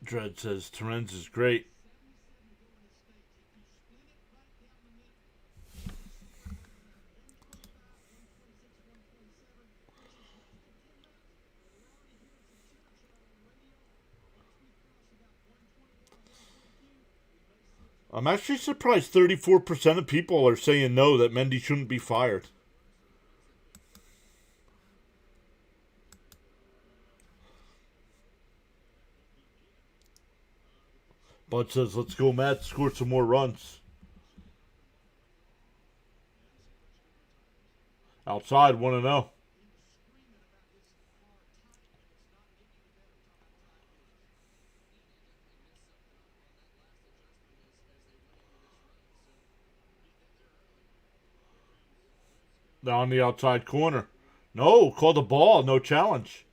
Dredd says Terrence is great. I'm actually surprised 34% of people are saying no, that Mendy shouldn't be fired. Bud says, let's go, Matt, score some more runs. Outside, 1-0. Down the outside corner. No, call the ball, no challenge.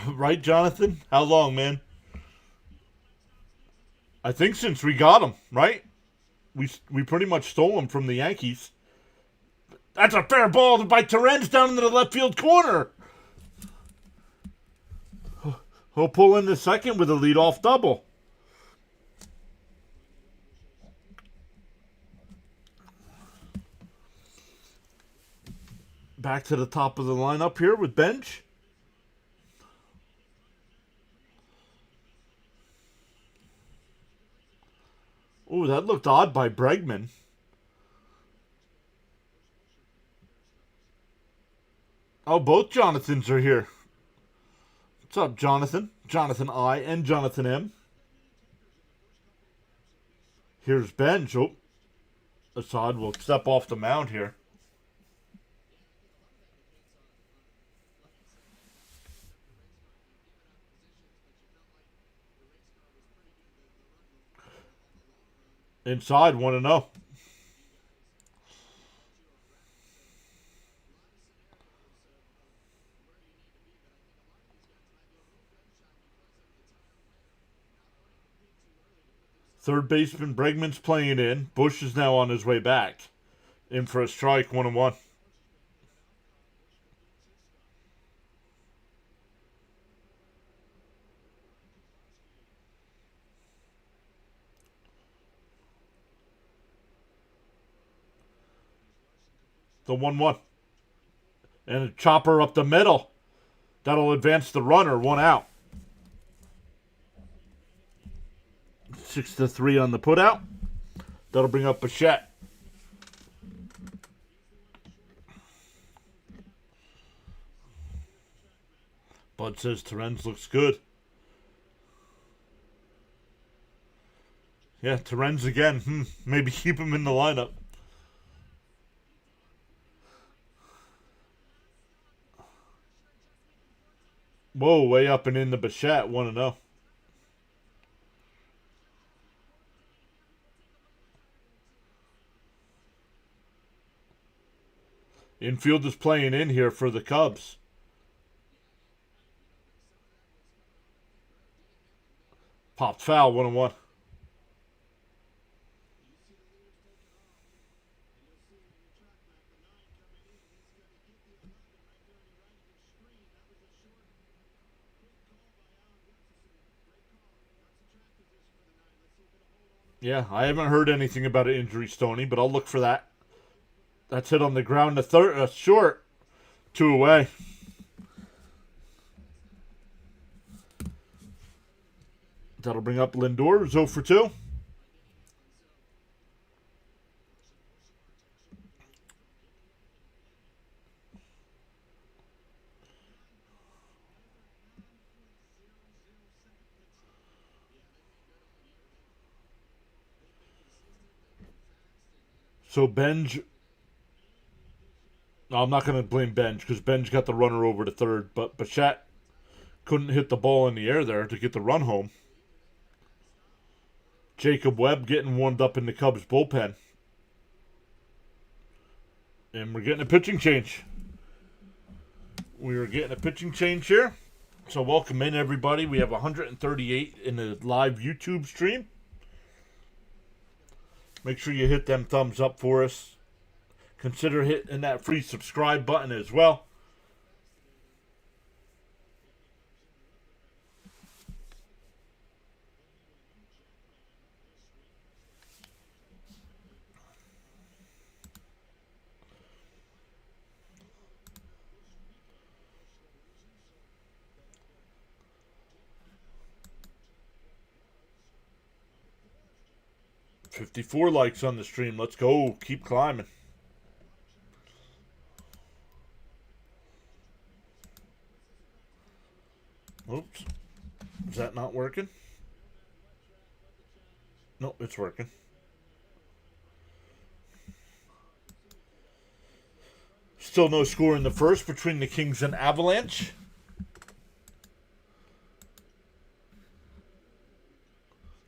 Right, Jonathan? How long, man? I think since we got him, right? We pretty much stole him from the Yankees. That's a fair ball by Terrence down into the left field corner. He'll pull in the second with a leadoff double. Back to the top of the lineup here with Bench. Ooh, that looked odd by Bregman. Oh, both Jonathans are here. What's up, Jonathan? Jonathan I and Jonathan M. Here's Bench. Oh, Assad will step off the mound here. Inside, 1-0. Third baseman Bregman's playing in. Bush is now on his way back. In for a strike, 1-1. The 1-1. And a chopper up the middle. That'll advance the runner. 1 out. 6-3 on the putout. That'll bring up Bichette. Bud says Terens looks good. Yeah, Terens again. Maybe keep him in the lineup. Whoa, way up and in the Bichette. 1-0. Infield is playing in here for the Cubs. Popped foul, 1-1. Yeah, I haven't heard anything about an injury, Stoney, but I'll look for that. That's hit on the ground to third, short. 2 away. That'll bring up Lindor, 0 for 2. So Benj, no, I'm not going to blame Benj because Benj got the runner over to third, but Bichette couldn't hit the ball in the air there to get the run home. Jacob Webb getting warmed up in the Cubs bullpen. And we're getting a pitching change. We are getting a pitching change here. So welcome in, everybody. We have 138 in the live YouTube stream. Make sure you hit them thumbs up for us. Consider hitting that free subscribe button as well. $54 likes on the stream. Let's go. Keep climbing. Oops. Is that not working? No, it's working. Still no score in the first between the Kings and Avalanche.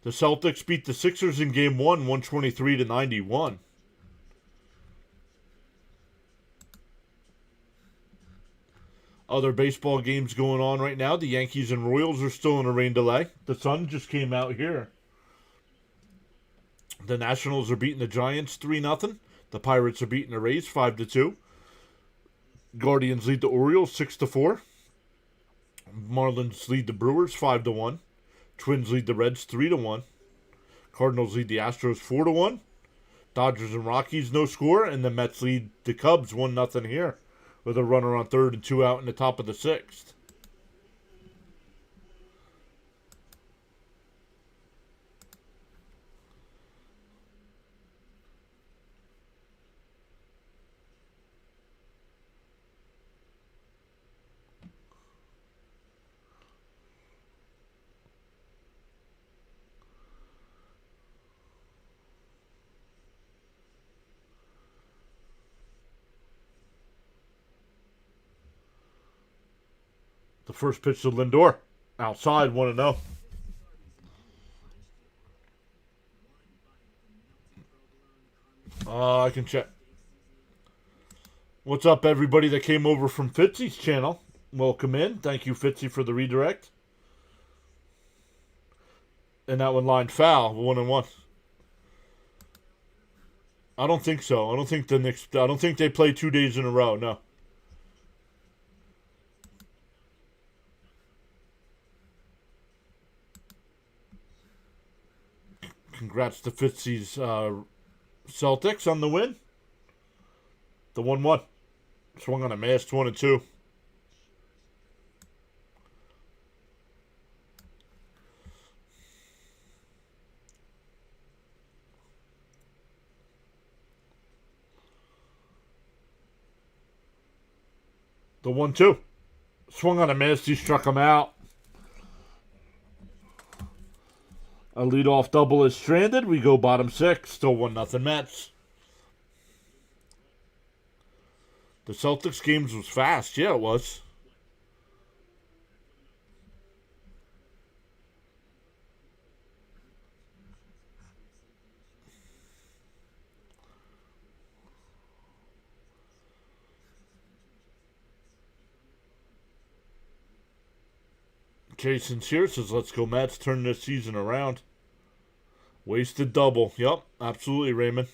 The Celtics beat the Sixers in Game 1, 123-91. Other baseball games going on right now. The Yankees and Royals are still in a rain delay. The sun just came out here. The Nationals are beating the Giants 3-0. The Pirates are beating the Rays 5-2. Guardians lead the Orioles 6-4. Marlins lead the Brewers 5-1. Twins lead the Reds 3-1. Cardinals lead the Astros 4-1. Dodgers and Rockies no score, and the Mets lead the Cubs 1-0 here, with a runner on third and 2 out in the top of the 6th. The first pitch to Lindor. Outside, 1-0. I can check. What's up, everybody that came over from Fitzy's channel? Welcome in. Thank you, Fitzy, for the redirect. And that one lined foul, 1-1. I don't think so. I don't think they play 2 days in a row. No. Congrats to Fitzy's Celtics on the win. The 1-1. Swung on a mast 1-2. The 1-2. Swung on a mast. He struck him out. A leadoff double is stranded. We go bottom 6. Still 1-0 Mets. The Celtics games was fast. Yeah, it was. Jason Sears says, let's go Mets. Turn this season around. Wasted double. Yep, absolutely, Raymond.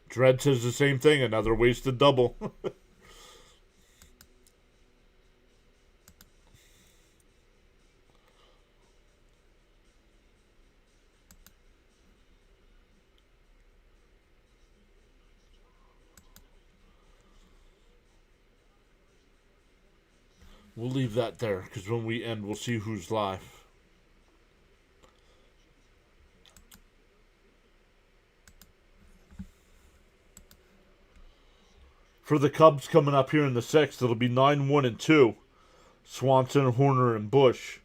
Dredd says the same thing. Another wasted double. We'll leave that there, because when we end, we'll see who's live. For the Cubs coming up here in the 6th, it'll be 9-1-2. Swanson, Horner, and Bush.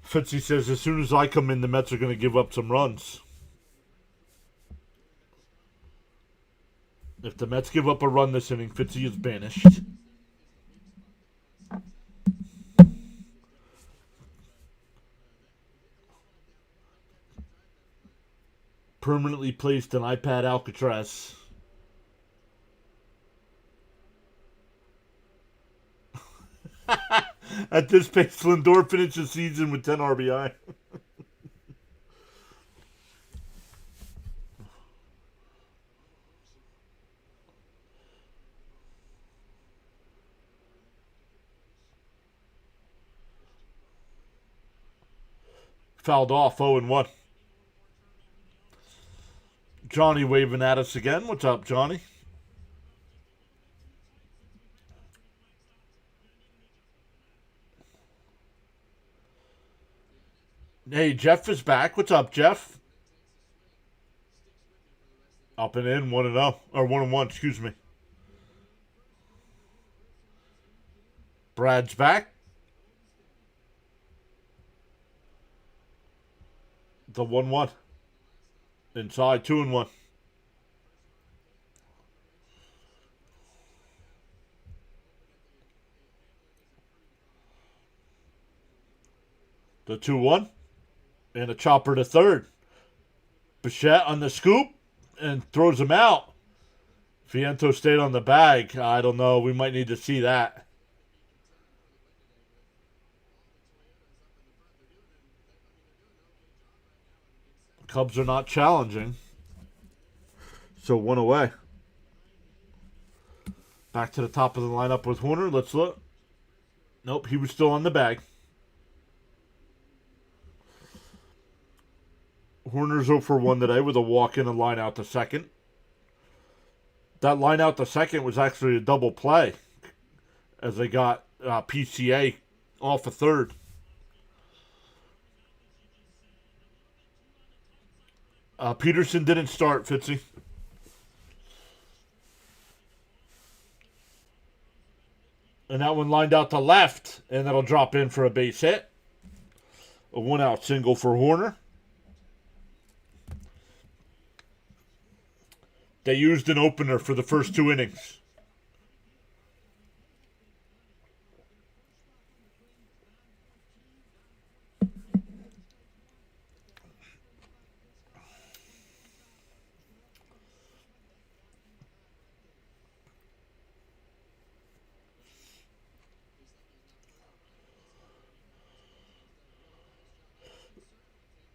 Fitzy says, as soon as I come in, the Mets are going to give up some runs. If the Mets give up a run this inning, Fitzy is banished. Permanently placed in iPad Alcatraz. At this pace, Lindor finished the season with 10 RBI. Fouled off, 0-1. Johnny waving at us again. What's up, Johnny? Hey, Jeff is back. What's up, Jeff? Up and in, 1-0. Or 1-1, excuse me. Brad's back. The 1-1. Inside, 2-1. The 2-1. And a chopper to third. Bichette on the scoop and throws him out. Viento stayed on the bag. I don't know. We might need to see that. Cubs are not challenging. So 1 away. Back to the top of the lineup with Horner. Let's look. Nope, he was still on the bag. Horner's 0 for 1 today with a walk in and line out to second. That line out to second was actually a double play as they got PCA off a third. Peterson didn't start, Fitzy. And that one lined out to left, and that'll drop in for a base hit. A 1-out single for Horner. They used an opener for the first 2 innings.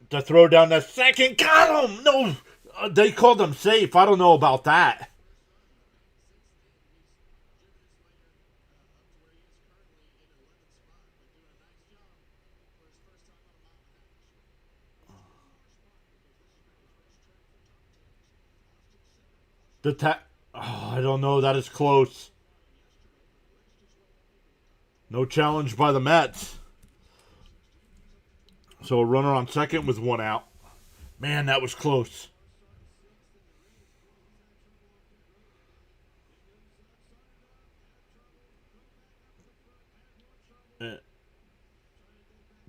The throw down the second, got him! No, they called him safe. I don't know about that. I don't know. That is close. No challenge by the Mets. So a runner on second with 1 out. Man, that was close.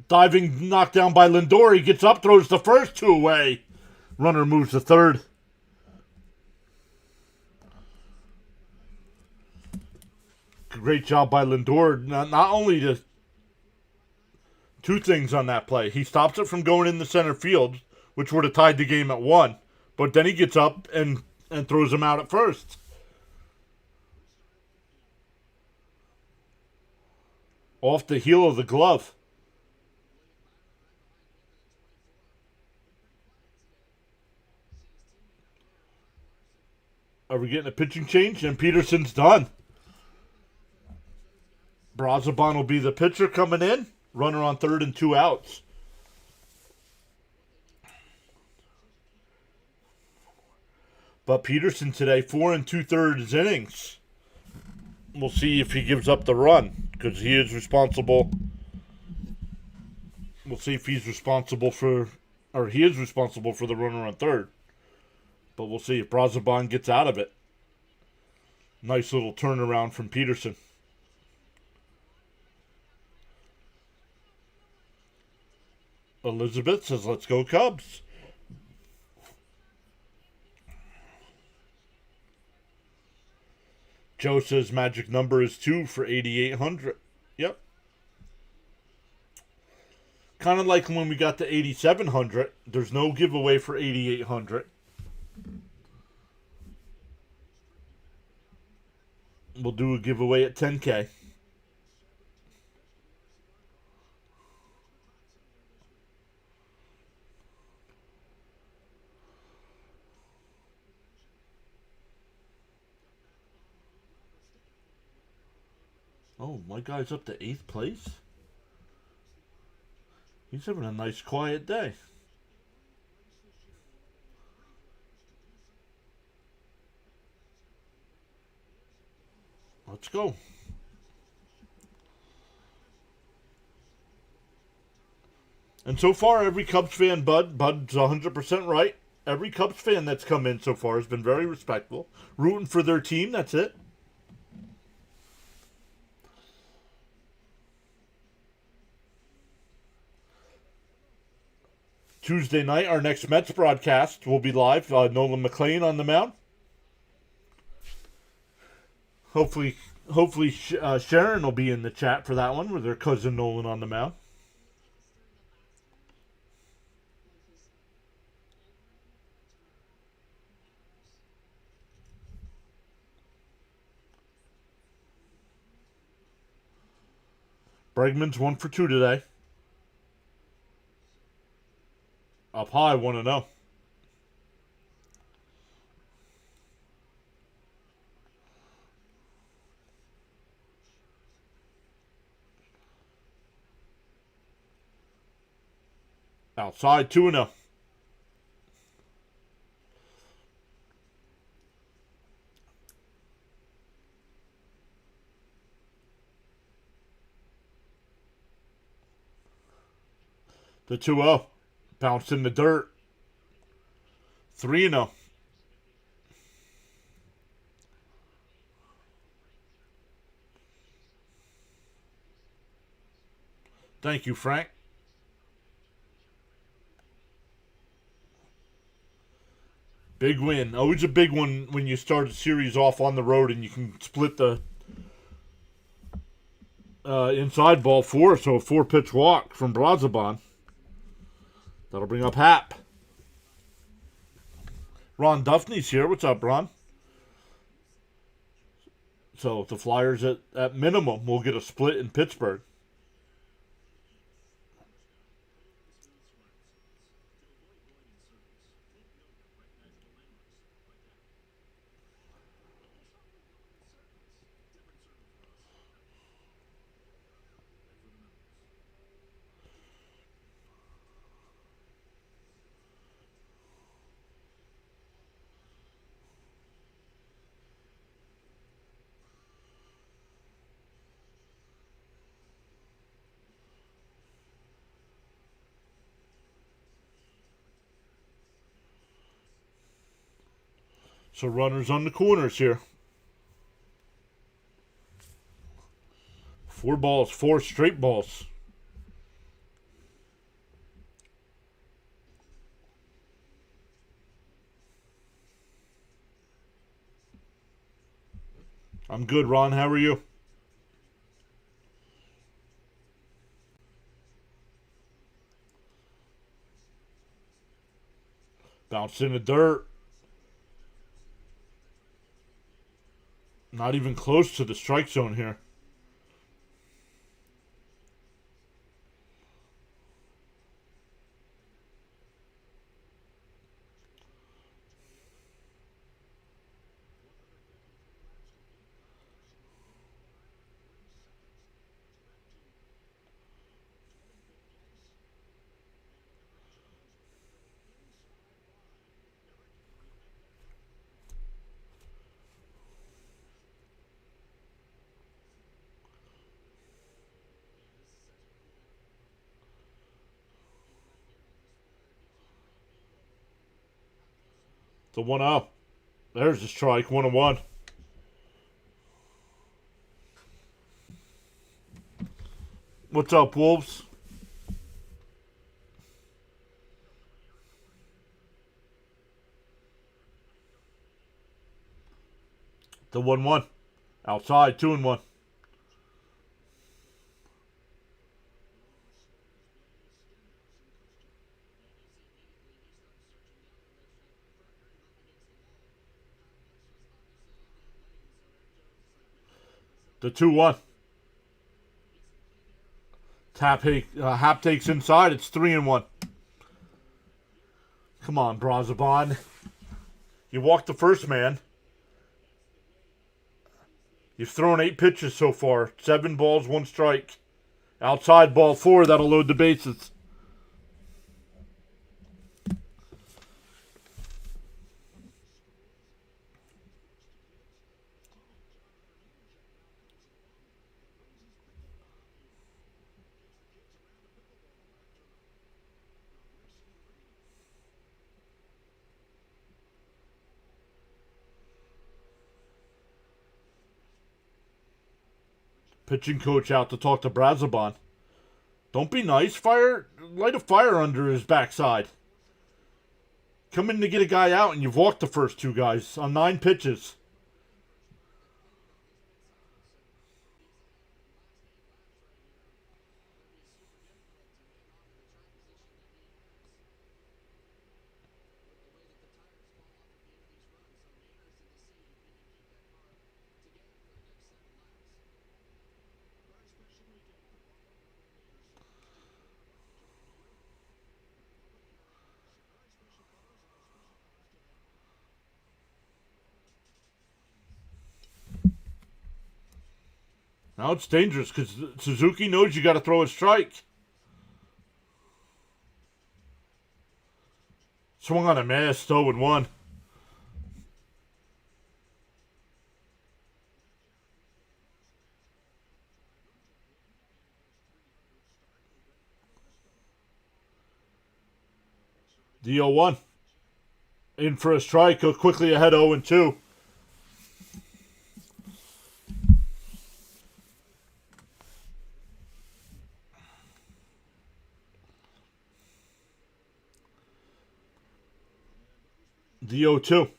Diving knockdown by Lindor. He gets up, throws the first 2 away. Runner moves to third. Great job by Lindor. Not only to 2 things on that play. He stops it from going in the center field, which would have tied the game at 1. But then he gets up and throws him out at first. Off the heel of the glove. Are we getting a pitching change? And Peterson's done. Brazoban will be the pitcher coming in. Runner on third and 2 outs. But Peterson today, 4 2/3 innings. We'll see if he gives up the run, because he is responsible. We'll see if he is responsible for the runner on third. But we'll see if Brazoban gets out of it. Nice little turnaround from Peterson. Elizabeth says, let's go Cubs. Joe says magic number is 2 for 8,800. Yep. Kind of like when we got to 8,700. There's no giveaway for 8,800. We'll do a giveaway at 10K. Oh, my guy's up to 8th place? He's having a nice quiet day. Let's go. And so far, every Cubs fan, Bud's 100% right. Every Cubs fan that's come in so far has been very respectful. Rooting for their team, that's it. Tuesday night, our next Mets broadcast will be live. Nolan McLean on the mound. Hopefully, Sharon will be in the chat for that one with her cousin Nolan on the mound. Bregman's 1 for 2 today. Up high, 1-0. Outside, 2-0. The 2-0. Bounced in the dirt. 3-0. Thank you, Frank. Big win. Always a big one when you start a series off on the road and you can split the inside ball four, so a 4-pitch walk from Brazaban. That'll bring up Hap. Ron Duffney's here. What's up, Ron? So the Flyers at minimum will get a split in Pittsburgh. So runners on the corners here. 4 balls, 4 straight balls. I'm good, Ron. How are you? Bounced in the dirt. Not even close to the strike zone here. The 1-0. There's the strike. 1-1. What's up, Wolves? The 1-1. Outside. 2-1. The 2-1. Hap takes inside. It's 3-1. Come on, Brazaban. You walked the first man. You've thrown 8 pitches so far. 7 balls, 1 strike. Outside ball 4. That'll load the bases. Pitching coach out to talk to Brazaban. Don't be nice. Light a fire under his backside. Come in to get a guy out and you've walked the first 2 guys on 9 pitches. Now it's dangerous because Suzuki knows you got to throw a strike. Swung on a miss, 0-1. The 0-1. In for a strike, go quickly ahead 0-2. The 0-2.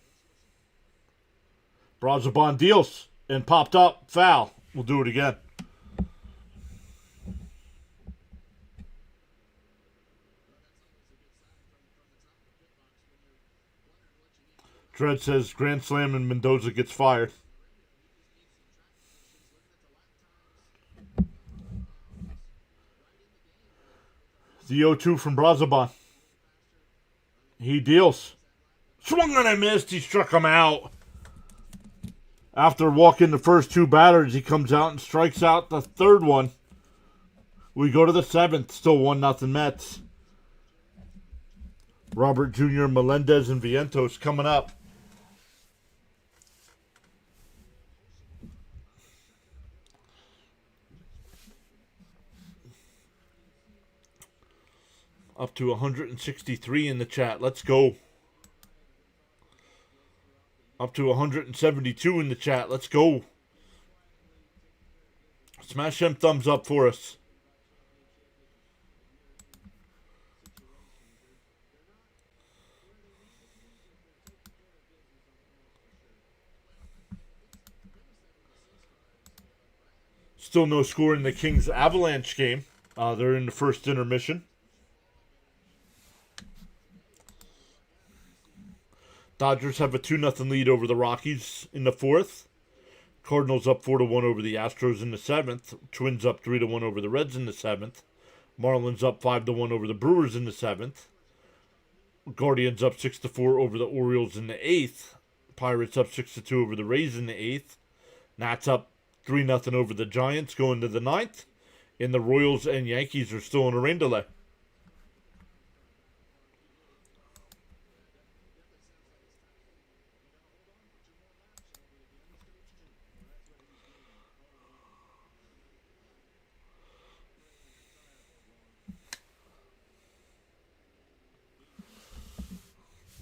Brazoban deals and popped up. Foul. We'll do it again. Dredd says Grand Slam and Mendoza gets fired. The 0-2 from Brazoban. He deals. Swung and I missed. He struck him out. After walking the first two batters, he comes out and strikes out the third one. We go to the seventh. Still 1-0 Mets. Robert Jr., Melendez, and Vientos coming up. Up to 163 in the chat. Let's go. Up to 172 in the chat. Let's go. Smash them thumbs up for us. Still no score in the Kings Avalanche game. They're in the first intermission. Dodgers have a 2-0 lead over the Rockies in the fourth. Cardinals up 4-1 over the Astros in the seventh. Twins up 3-1 over the Reds in the seventh. Marlins up 5-1 over the Brewers in the seventh. Guardians up 6-4 over the Orioles in the eighth. Pirates up 6-2 over the Rays in the eighth. Nats up 3-0 over the Giants going to the ninth. And the Royals and Yankees are still in a rain delay.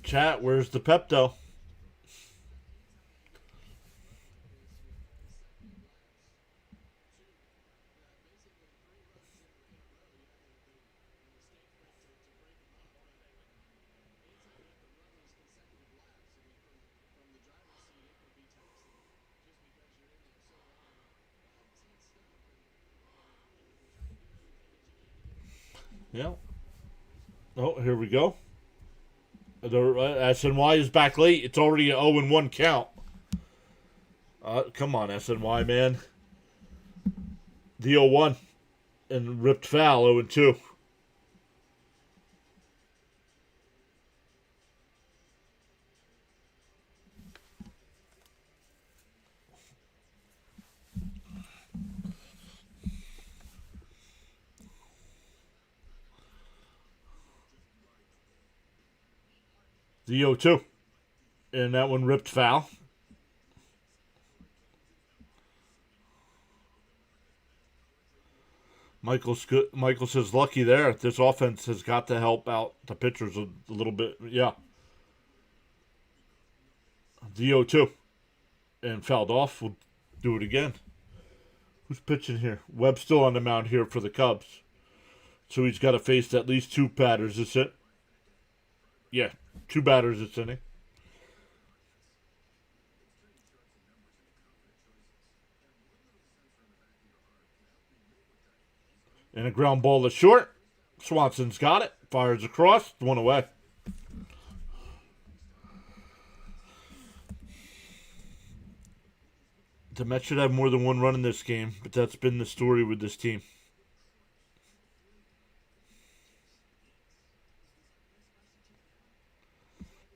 Chat, where's the Pepto? Yeah. Oh, here we go. The SNY is back late. It's already an 0-1 count. Come on, SNY, man. The 0-1 and ripped foul 0-2. The 0-2. And that one ripped foul. Michael says, lucky there. This offense has got to help out the pitchers a little bit. Yeah. The 0-2. And fouled off. We'll do it again. Who's pitching here? Webb's still on the mound here for the Cubs. So he's got to face at least two batters. Is it? Yeah. Two batters this inning. And a ground ball to short. Swanson's got it. Fires across. One away. The Mets should have more than one run in this game, but that's been the story with this team.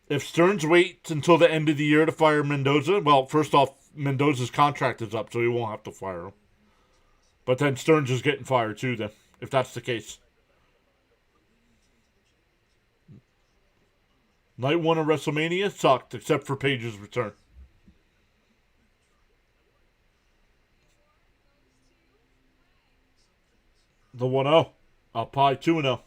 If Stearns waits until the end of the year to fire Mendoza, well, first off, Mendoza's contract is up, so he won't have to fire him. But then Stearns is getting fired too, then, if that's the case. Night one of WrestleMania sucked, except for Paige's return. The 1-0. Up high 2-0.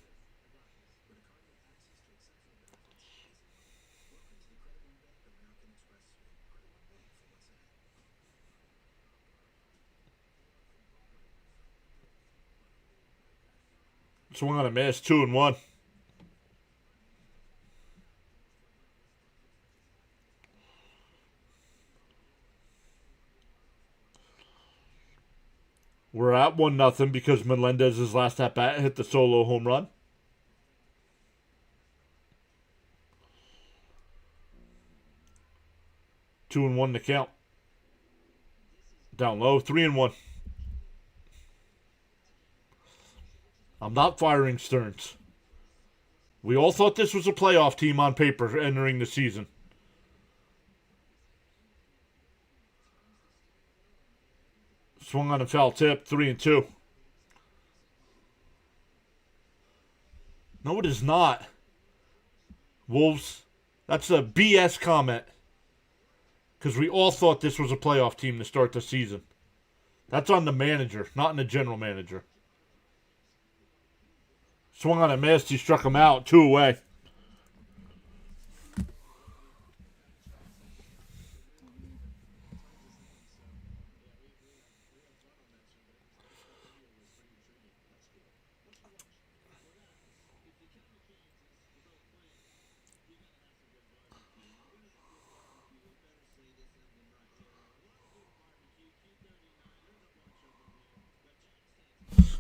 Swung on a miss, 2-1. We're at 1-0 because Melendez's last at bat hit the solo home run. Two and 1 to count. Down low, 3-1. I'm not firing Stearns. We all thought this was a playoff team on paper entering the season. Swung on a foul tip, 3-2. No, it is not. Wolves, that's a BS comment. Because we all thought this was a playoff team to start the season. That's on the manager, not on the general manager. Swung on a miss, he struck him out, 2 away.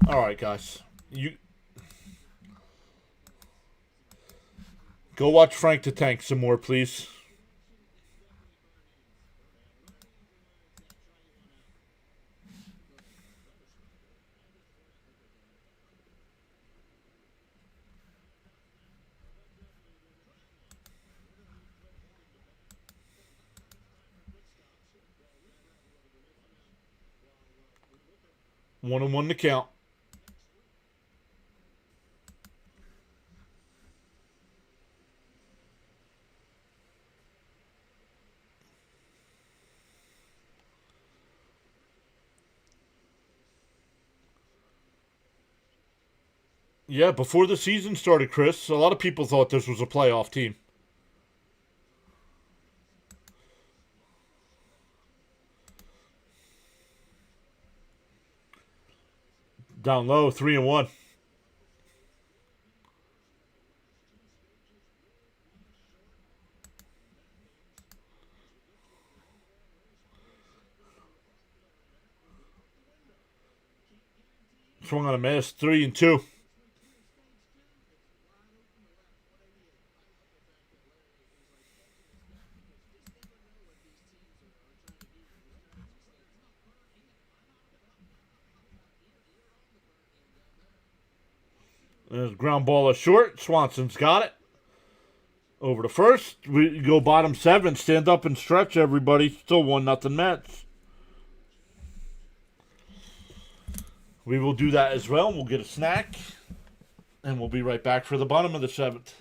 All right, guys. You go watch Frank the Tank some more, please. One and 1 to count. Yeah, before the season started, Chris, a lot of people thought this was a playoff team. Down low, 3-1. Swung on a miss, 3-2. There's ground ball is short. Swanson's got it. Over to first. We go bottom 7. Stand up and stretch, everybody. Still 1-0 Mets. We will do that as well. We'll get a snack. And we'll be right back for the bottom of the 7th.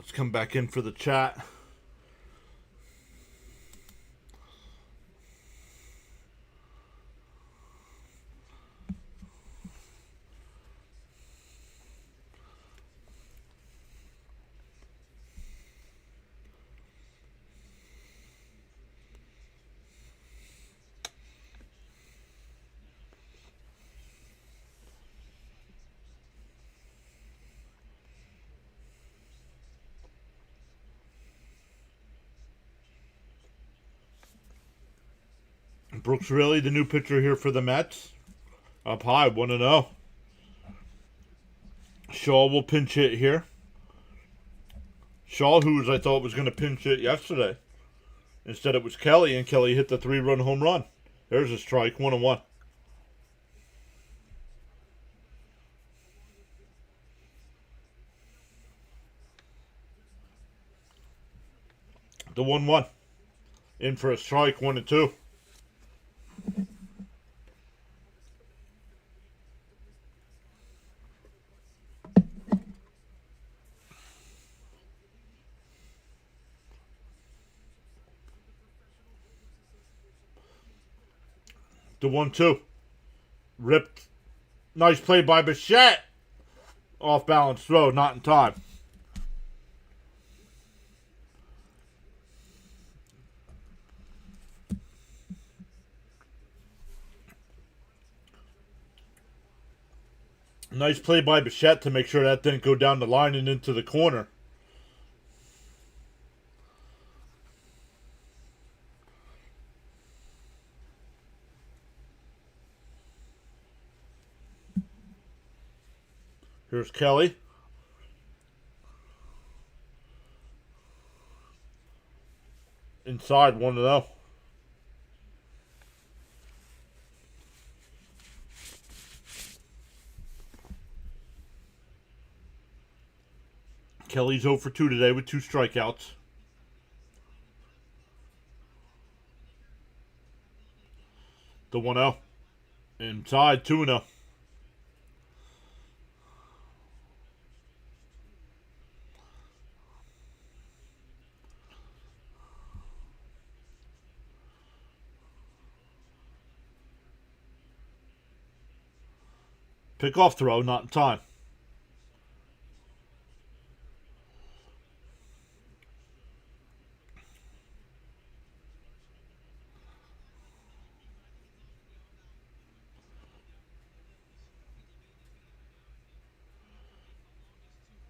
Let's come back in for the chat. Brooks Raley, the new pitcher here for the Mets. Up high, 1-0. Shaw will pinch hit here. Shaw, who I thought was going to pinch hit yesterday. Instead it was Kelly, and Kelly hit the 3-run home run. There's a strike, 1-1. The 1-1. In for a strike, 1-2. The 1-2. Ripped. Nice play by Bichette. Off balance throw, not in time. Nice play by Bichette to make sure that didn't go down the line and into the corner. Here's Kelly. Inside, 1-0. Kelly's 0 for 2 today with 2 strikeouts. The 1-0. Inside, 2-0. Pick-off throw, not in time.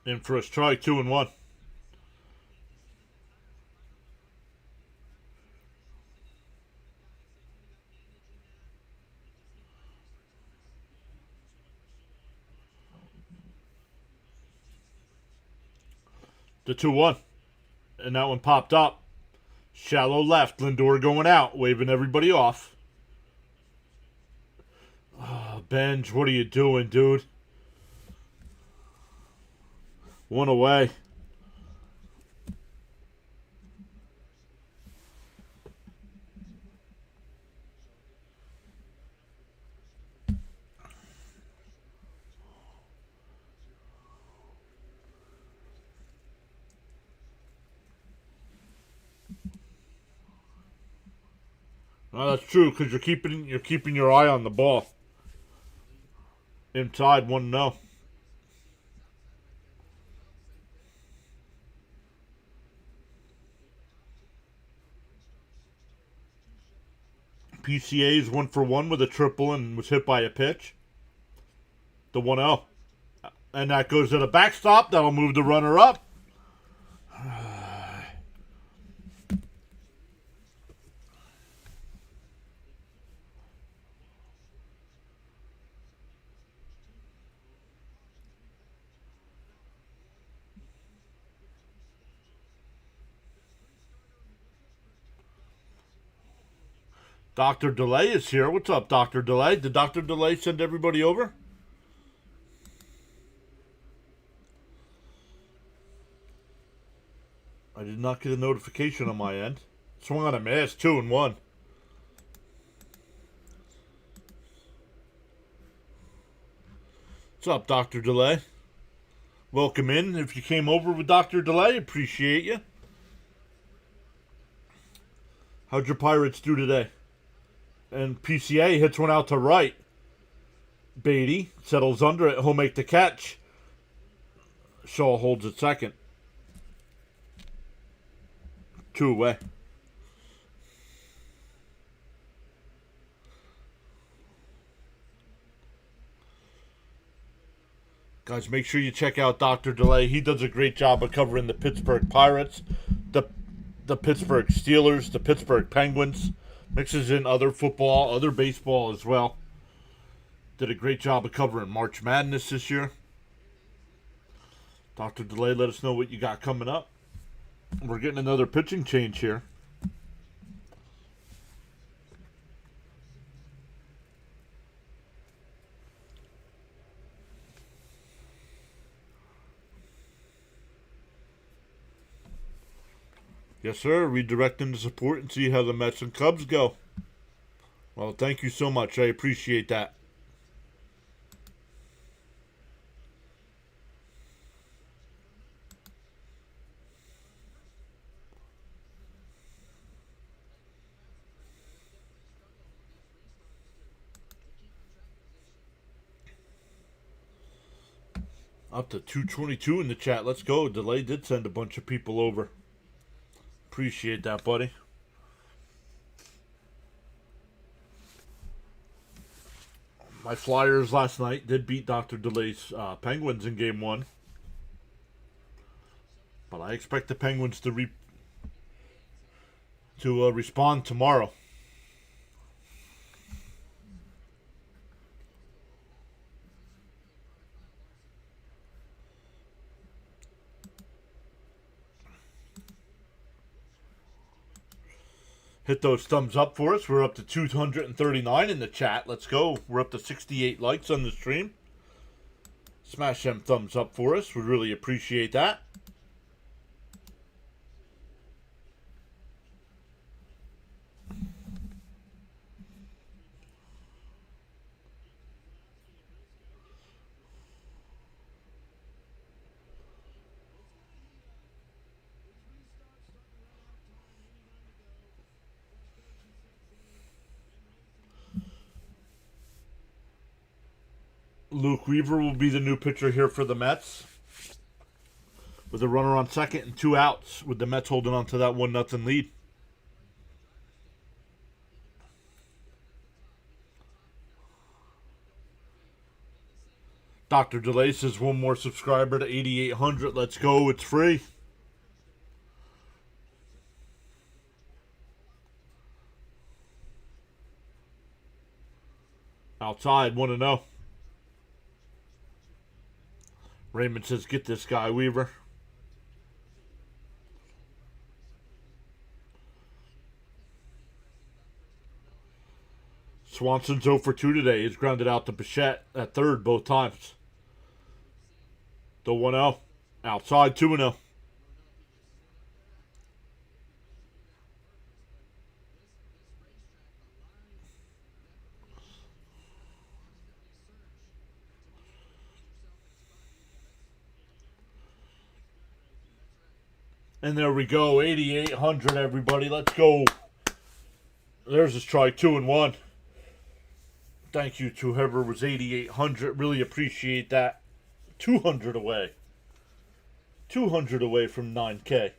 In for a strike, 2-1. The 2-1. And that one popped up. Shallow left. Lindor going out, waving everybody off. Oh, Benj, what are you doing, dude? 1 away. Well, that's true because you're keeping your eye on the ball. Inside, 1-0. PCA's 1 for 1 with a triple and was hit by a pitch. The 1-0. And that goes to the backstop. That'll move the runner up. Dr. Delay is here. What's up, Dr. Delay? Did Dr. Delay send everybody over? I did not get a notification on my end. Swung on a miss, 2-1. What's up, Dr. Delay? Welcome in. If you came over with Dr. Delay, appreciate you. How'd your Pirates do today? And PCA hits one out to right. Beatty settles under it. He'll make the catch. Shaw holds it second. 2 away. Guys, make sure you check out Dr. Delay. He does a great job of covering the Pittsburgh Pirates, the Pittsburgh Steelers, the Pittsburgh Penguins. Mixes in other football, other baseball as well. Did a great job of covering March Madness this year. Dr. Delay, let us know what you got coming up. We're getting another pitching change here. Yes, sir. Redirecting the support and see how the Mets and Cubs go. Well, thank you so much. I appreciate that. Up to 222 in the chat. Let's go. Delay did send a bunch of people over. Appreciate that, buddy. My Flyers last night did beat Dr. Delay's Penguins in Game 1. But I expect the Penguins to respond tomorrow. Hit those thumbs up for us. We're up to 239 in the chat. Let's go. We're up to 68 likes on the stream. Smash them thumbs up for us. We really appreciate that. Luke Weaver will be the new pitcher here for the Mets. With a runner on second and 2 outs, with the Mets holding on to that 1-0 lead. Dr. Delay says one more subscriber to 8,800. Let's go. It's free. Outside, 1-0. Raymond says, get this guy, Weaver. Swanson's 0 for 2 today. He's grounded out to Bichette at third both times. The 1-0. Outside, 2-0. And there we go, 8,800, everybody. Let's go. There's a strike, 2-1. Thank you to whoever was 8,800. Really appreciate that. 200 away. 200 away from 9K.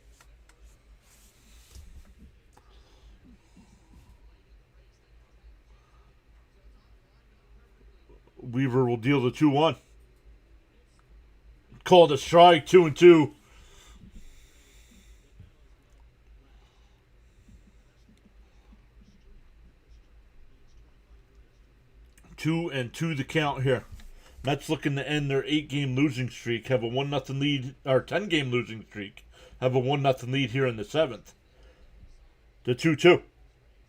Weaver will deal the 2-1. Called a strike, 2-2. 2-2 the count here. Mets looking to end their 8-game losing streak, have a 1-0 lead, or 10-game losing streak, have a 1-0 lead here in the 7th. The 2-2.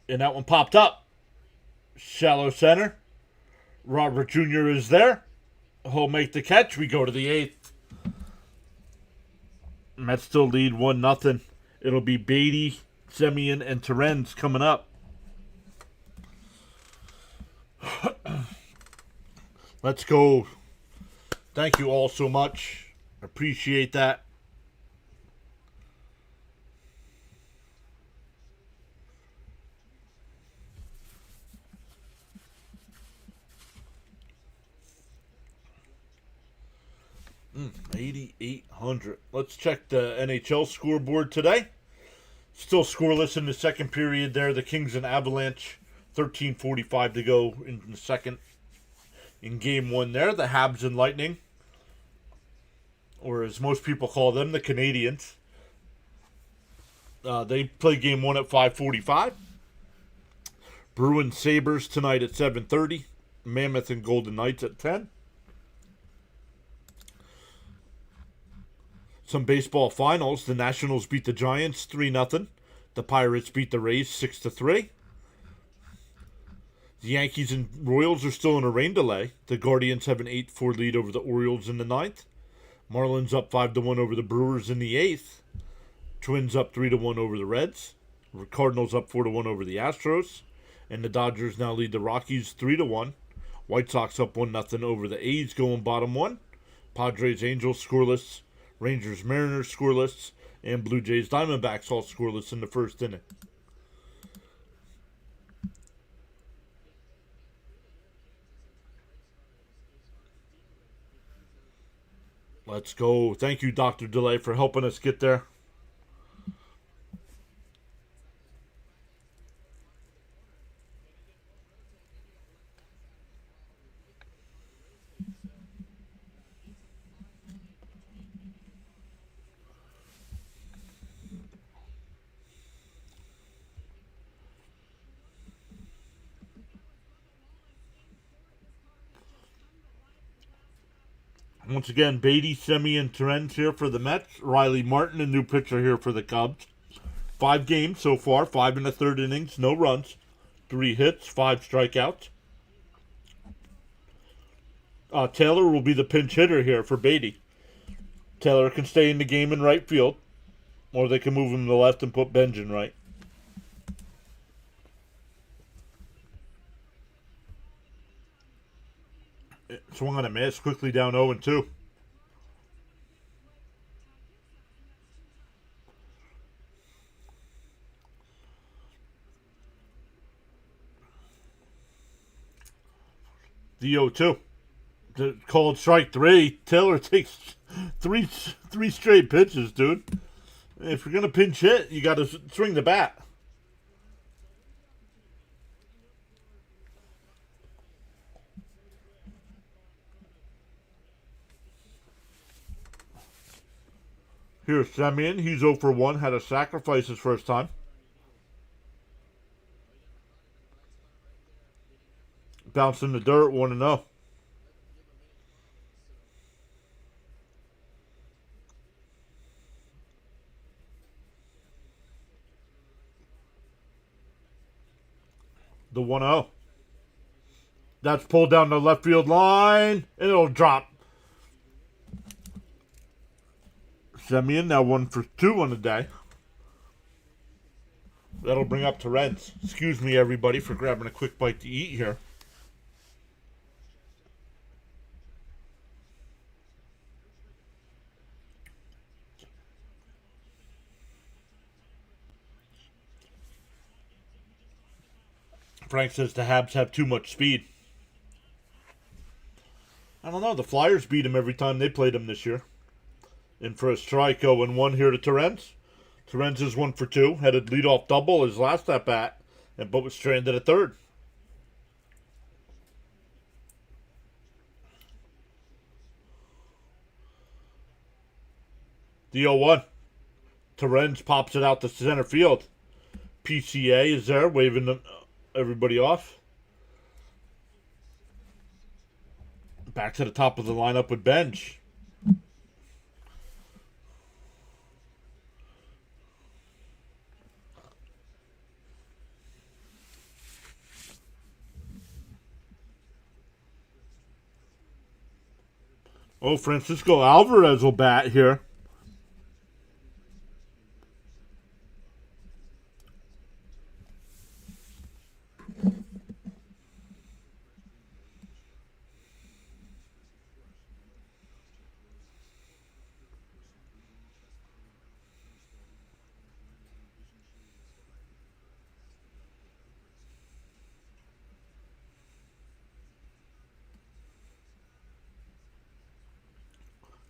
And that one popped up. Shallow center. Robert Jr. is there. He'll make the catch. We go to the 8th. Mets still lead 1-0. It'll be Beatty, Semien, and Terens coming up. Let's go. Thank you all so much. Appreciate that. Mm, 8,800. Let's check the NHL scoreboard today. Still scoreless in the second period there. The Kings and Avalanche, 13:45 to go in the second. In game one there, the Habs and Lightning, or as most people call them, the Canadians. They play game one at 5:45. Bruins Sabres tonight at 7:30. Mammoth and Golden Knights at 10. Some baseball finals. The Nationals beat the Giants 3-0. The Pirates beat the Rays 6-3. The Yankees and Royals are still in a rain delay. The Guardians have an 8-4 lead over the Orioles in the ninth. Marlins up 5-1 over the Brewers in the eighth. Twins up 3-1 over the Reds. Cardinals up 4-1 over the Astros. And the Dodgers now lead the Rockies 3-1. White Sox up 1-0 over the A's going bottom one. Padres Angels scoreless. Rangers Mariners scoreless. And Blue Jays Diamondbacks all scoreless in the first inning. Let's go. Thank you, Dr. DeLay, for helping us get there. Once again, Beatty, Semi, and Terens here for the Mets. Riley Martin, a new pitcher here for the Cubs. 5 games so far, 5 1/3 innings, no runs, 3 hits, 5 strikeouts. Taylor will be the pinch hitter here for Beatty. Taylor can stay in the game in right field, or they can move him to the left and put Benj in right. Swung on a miss, quickly down 0-2. The 0-2. Called strike 3. Taylor takes three straight pitches, dude. If you're going to pinch hit, you got to swing the bat. Here's Semyon. He's 0-1. Had to sacrifice his first time. Bounced in the dirt, 1-0. The 1-0. That's pulled down the left field line, and it'll drop. Semyon now 1 for 2 on the day. That'll bring up Terens. Excuse me, everybody, for grabbing a quick bite to eat here. Frank says the Habs have too much speed. I don't know. The Flyers beat him every time they played him this year. In for a strike, 0-1 here to Terens. Terens is 1 for 2. Had a leadoff double his last at bat, but was stranded at third. The 0-1. Terens pops it out to center field. PCA is there, waving everybody off. Back to the top of the lineup with Benj. Oh, Francisco Alvarez will bat here.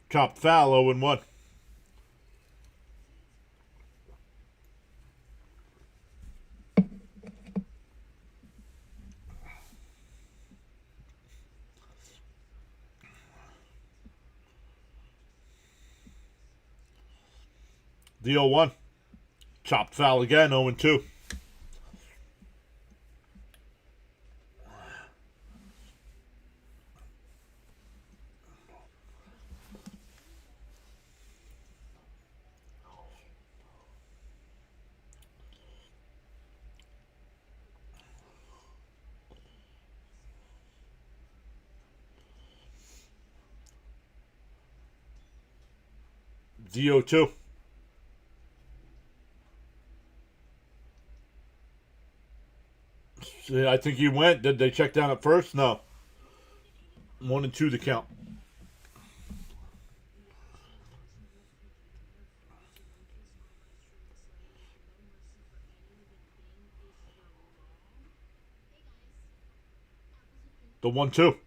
Chopped foul, 0-1. The 0-1. Chopped foul again, 0-2. The 0-2. I think he went. Did they check down at first? No. 1-2 to count. The 1-2.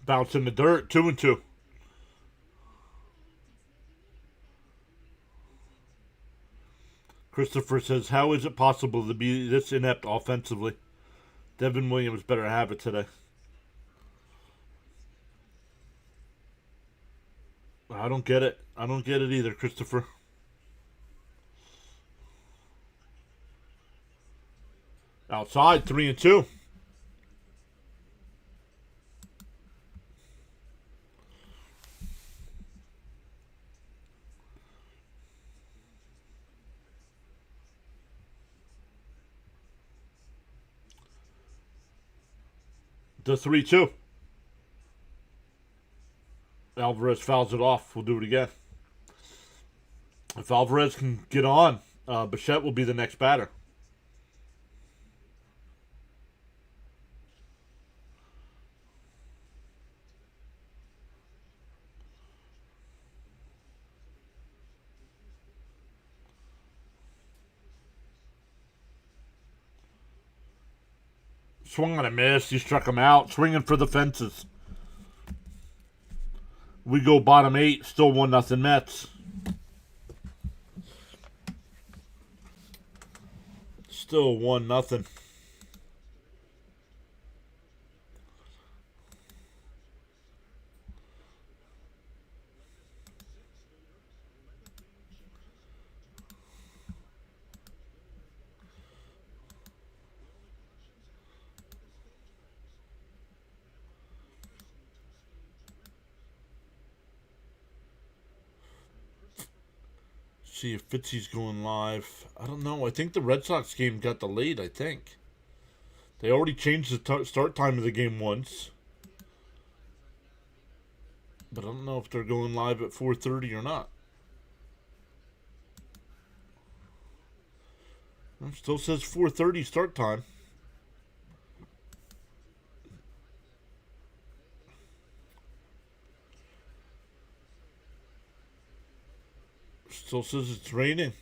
Bounce in the dirt. 2-2. Christopher says, how is it possible to be this inept offensively? Devin Williams better have it today. I don't get it. I don't get it either, Christopher. Outside, 3-2. The 3-2. Alvarez fouls it off. We'll do it again. If Alvarez can get on, Bichette will be the next batter. Swung on a miss. He struck him out. Swinging for the fences. We go bottom 8. Still 1-0 Mets. Still 1-0. See if Fitzy's going live. I don't know. I think the Red Sox game got delayed, I think. They already changed the start time of the game once. But I don't know if they're going live at 4:30 or not. It still says 4:30 start time. Still says it's raining.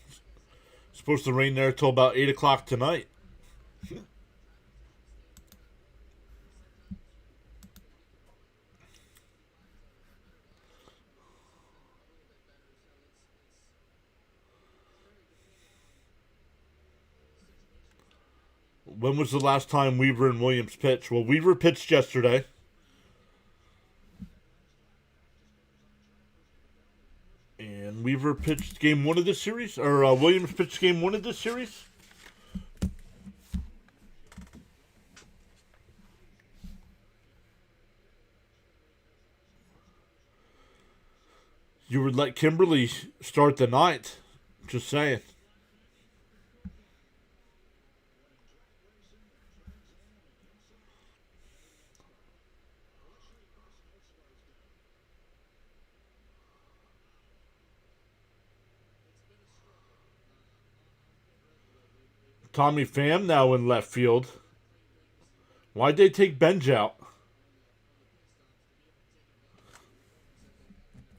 It's supposed to rain there till about 8 o'clock tonight. When was the last time Weaver and Williams pitched? Well, Weaver pitched yesterday. And Weaver pitched game 1 of this series? Or Williams pitched game 1 of this series? You would let Kimberly start the 9th. Just saying. Tommy Pham now in left field. Why'd they take Benj out?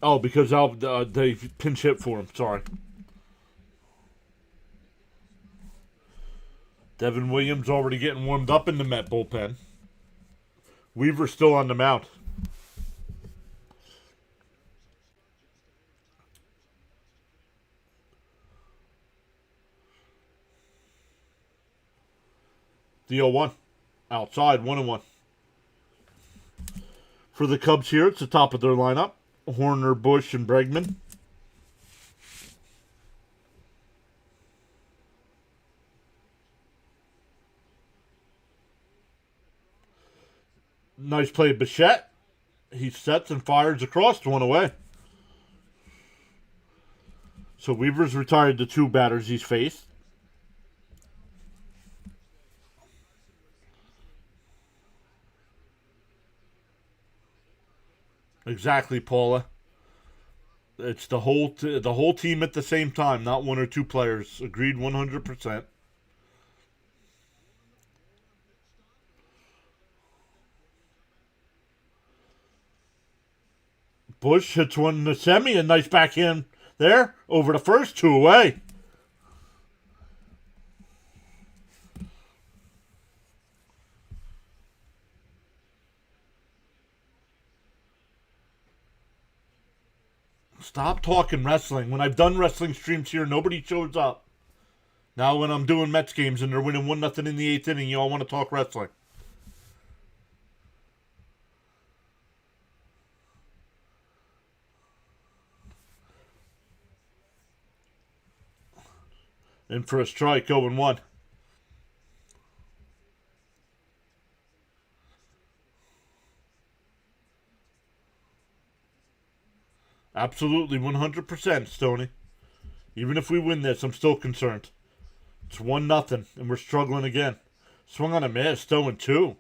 Oh, because they pinch hit for him. Sorry. Devin Williams already getting warmed up in the Met bullpen. Weaver still on the mound. The 0-1. Outside, 1-1. For the Cubs here, it's the top of their lineup. Horner, Bush, and Bregman. Nice play, Bichette. He sets and fires across, 1 away. So Weaver's retired the 2 batters he's faced. Exactly, Paula. It's the whole team at the same time, not 1 or 2 players. Agreed 100%. Bush hits one in the semi, a nice backhand there over the first, 2 away. Stop talking wrestling. When I've done wrestling streams here, nobody shows up. Now when I'm doing Mets games and they're winning 1-0 in the 8th inning, you all want to talk wrestling. In for a strike, 0-1. Absolutely, 100%, Stoney. Even if we win this, I'm still concerned. It's 1-0, and we're struggling again. Swung on a miss, 0-2.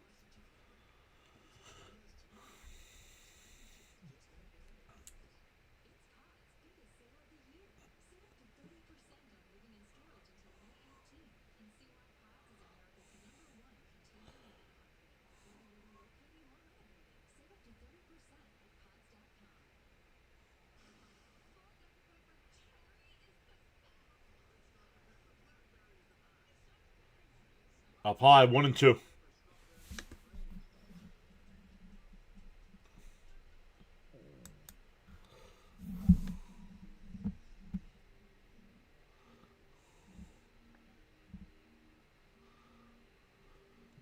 Up high, 1-2.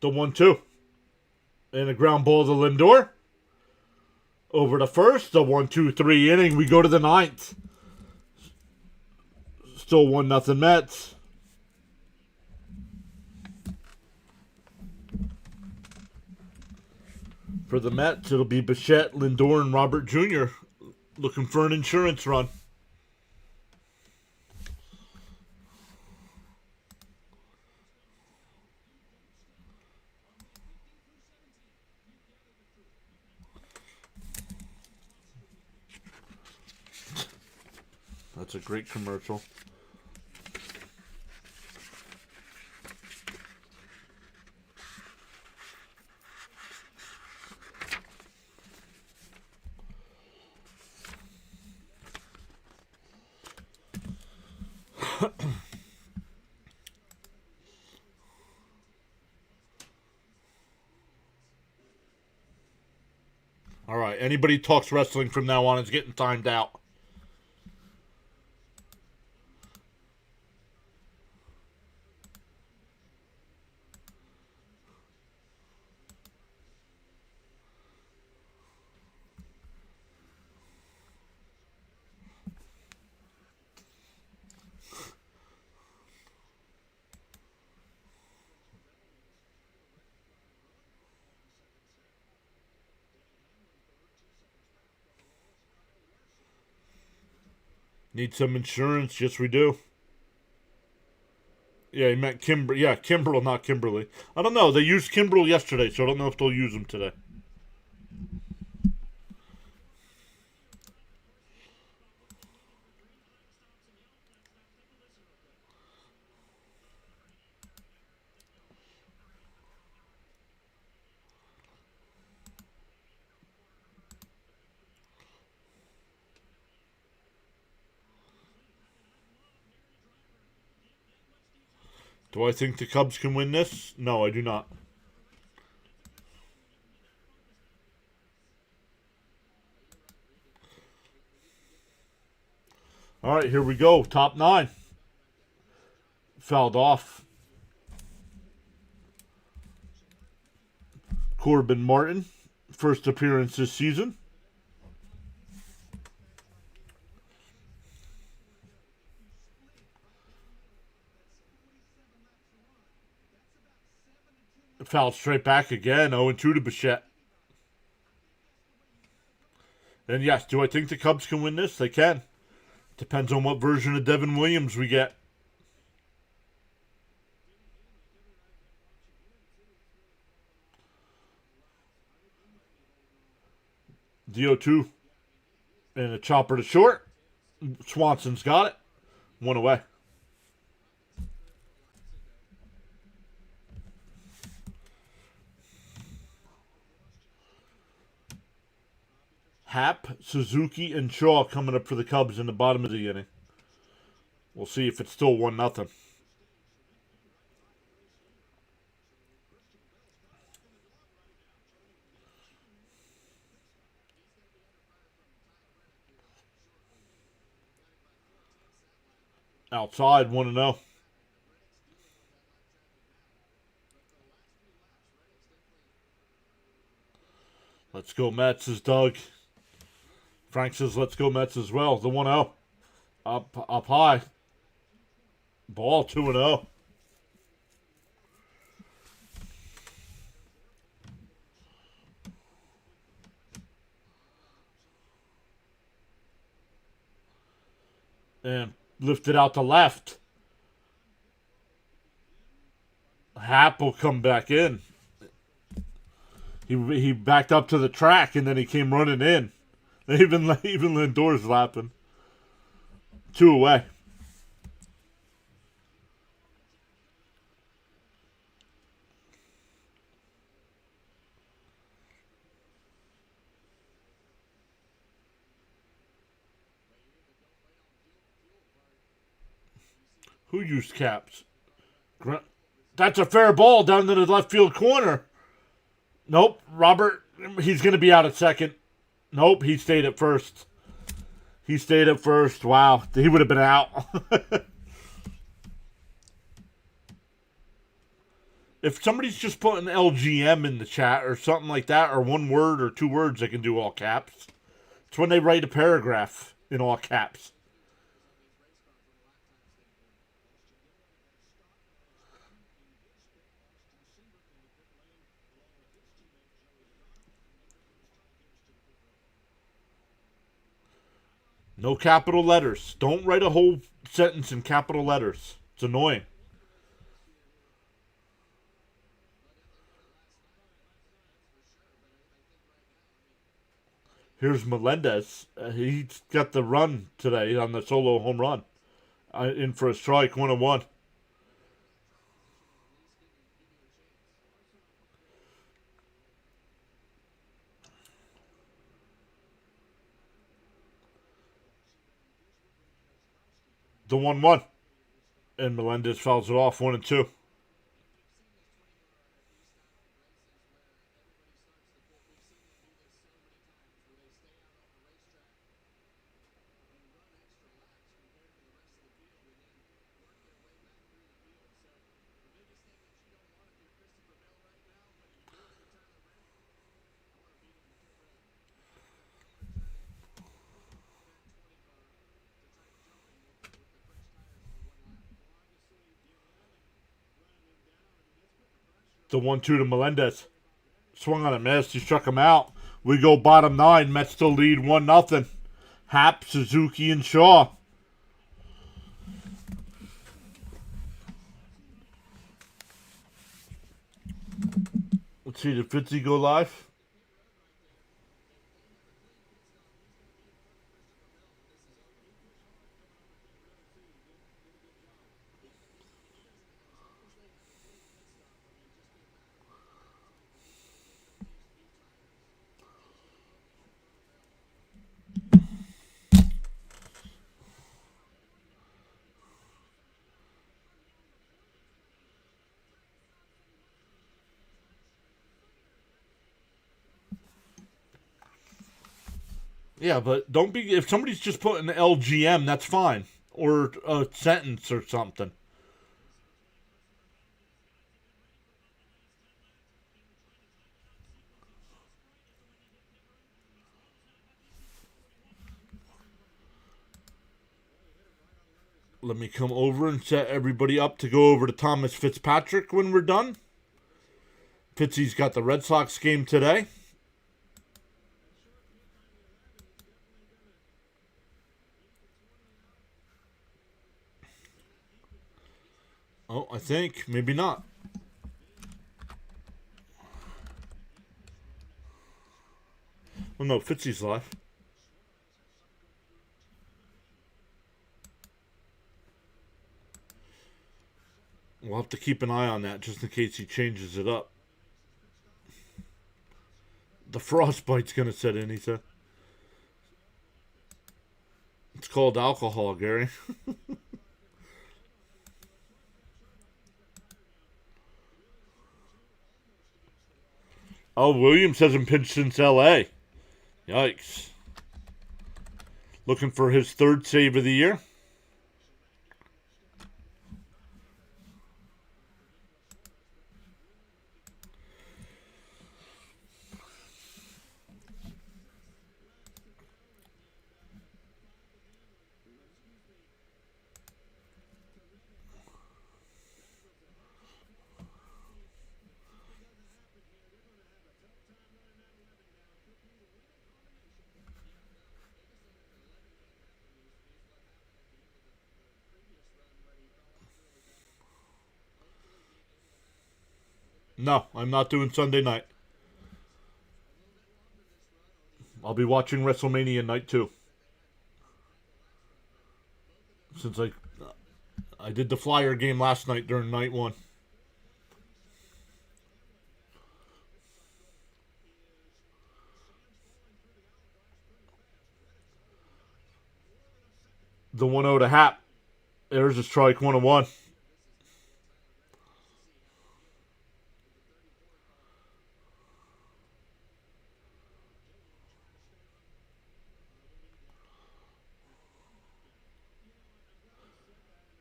The 1-2. And a ground ball to Lindor. Over the first, the 1-2-3 inning. We go to the 9th. Still 1-0 Mets. For the Mets, it'll be Bichette, Lindor, and Robert Jr. looking for an insurance run. That's a great commercial. All right, anybody talks wrestling from now on is getting timed out. Need some insurance? Yes, we do. Yeah, he meant Kimber. Yeah, Kimbrel, not Kimberly. I don't know. They used Kimbrel yesterday, so I don't know if they'll use him today. Do I think the Cubs can win this? No, I do not. All right, here we go. Top 9. Fouled off. Corbin Martin, first appearance this season. Fouled straight back again, 0-2 to Bichette. And yes, do I think the Cubs can win this? They can. Depends on what version of Devin Williams we get. DO2 and a chopper to short. Swanson's got it. 1 away. Happ, Suzuki, and Shaw coming up for the Cubs in the bottom of the inning. We'll see if it's still 1-0. Outside, 1-0. Let's go Mets is Doug. Frank says let's go Mets as well. The 1-0. Up high. Ball 2-0. And lifted out to left. Happ will come back in. He backed up to the track and then he came running in. Even Lindor's laughing. 2 away. Who used caps? That's a fair ball down to the left field corner. Nope, Robert, he's going to be out at second. Nope, he stayed at first. Wow, he would have been out. If somebody's just putting LGM in the chat or something like that, or 1 word or 2 words, they can do all caps. It's when they write a paragraph in all caps. No capital letters. Don't write a whole sentence in capital letters. It's annoying. Here's Melendez. He's got the run today on the solo home run. In for a strike, 1-1. The 1-1. And Melendez fouls it off, 1-2. The 1-2 to Melendez. Swung on a miss. He struck him out. We go bottom 9. Mets still lead 1-0. Happ, Suzuki, and Shaw. Let's see, did Fitzy go live? Yeah, but don't be... If somebody's just putting LGM, that's fine. Or a sentence or something. Let me come over and set everybody up to go over to Thomas Fitzpatrick when we're done. Fitzy's got the Red Sox game today. Oh, I think. Maybe not. Oh, no. Fitzy's live. We'll have to keep an eye on that just in case he changes it up. The frostbite's going to set in, he said. It's called alcohol, Gary. Oh, Williams hasn't pitched since L.A. Yikes. Looking for his third save of the year. No, I'm not doing Sunday night. I'll be watching WrestleMania night 2. Since I did the Flyer game last night during night 1. The 1-0 to Hap. There's a strike, 1-1.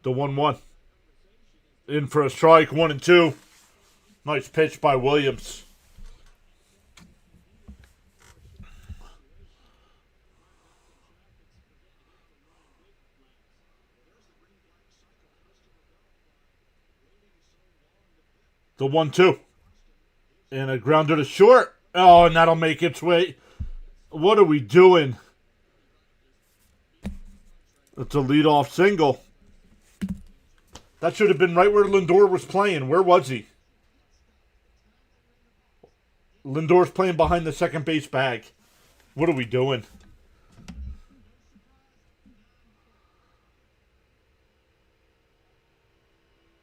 The 1-1. In for a strike, 1-2. Nice pitch by Williams. The 1-2. And a grounder to short. Oh, and that'll make its way. What are we doing? It's a leadoff single. That should have been right where Lindor was playing. Where was he? Lindor's playing behind the second base bag. What are we doing?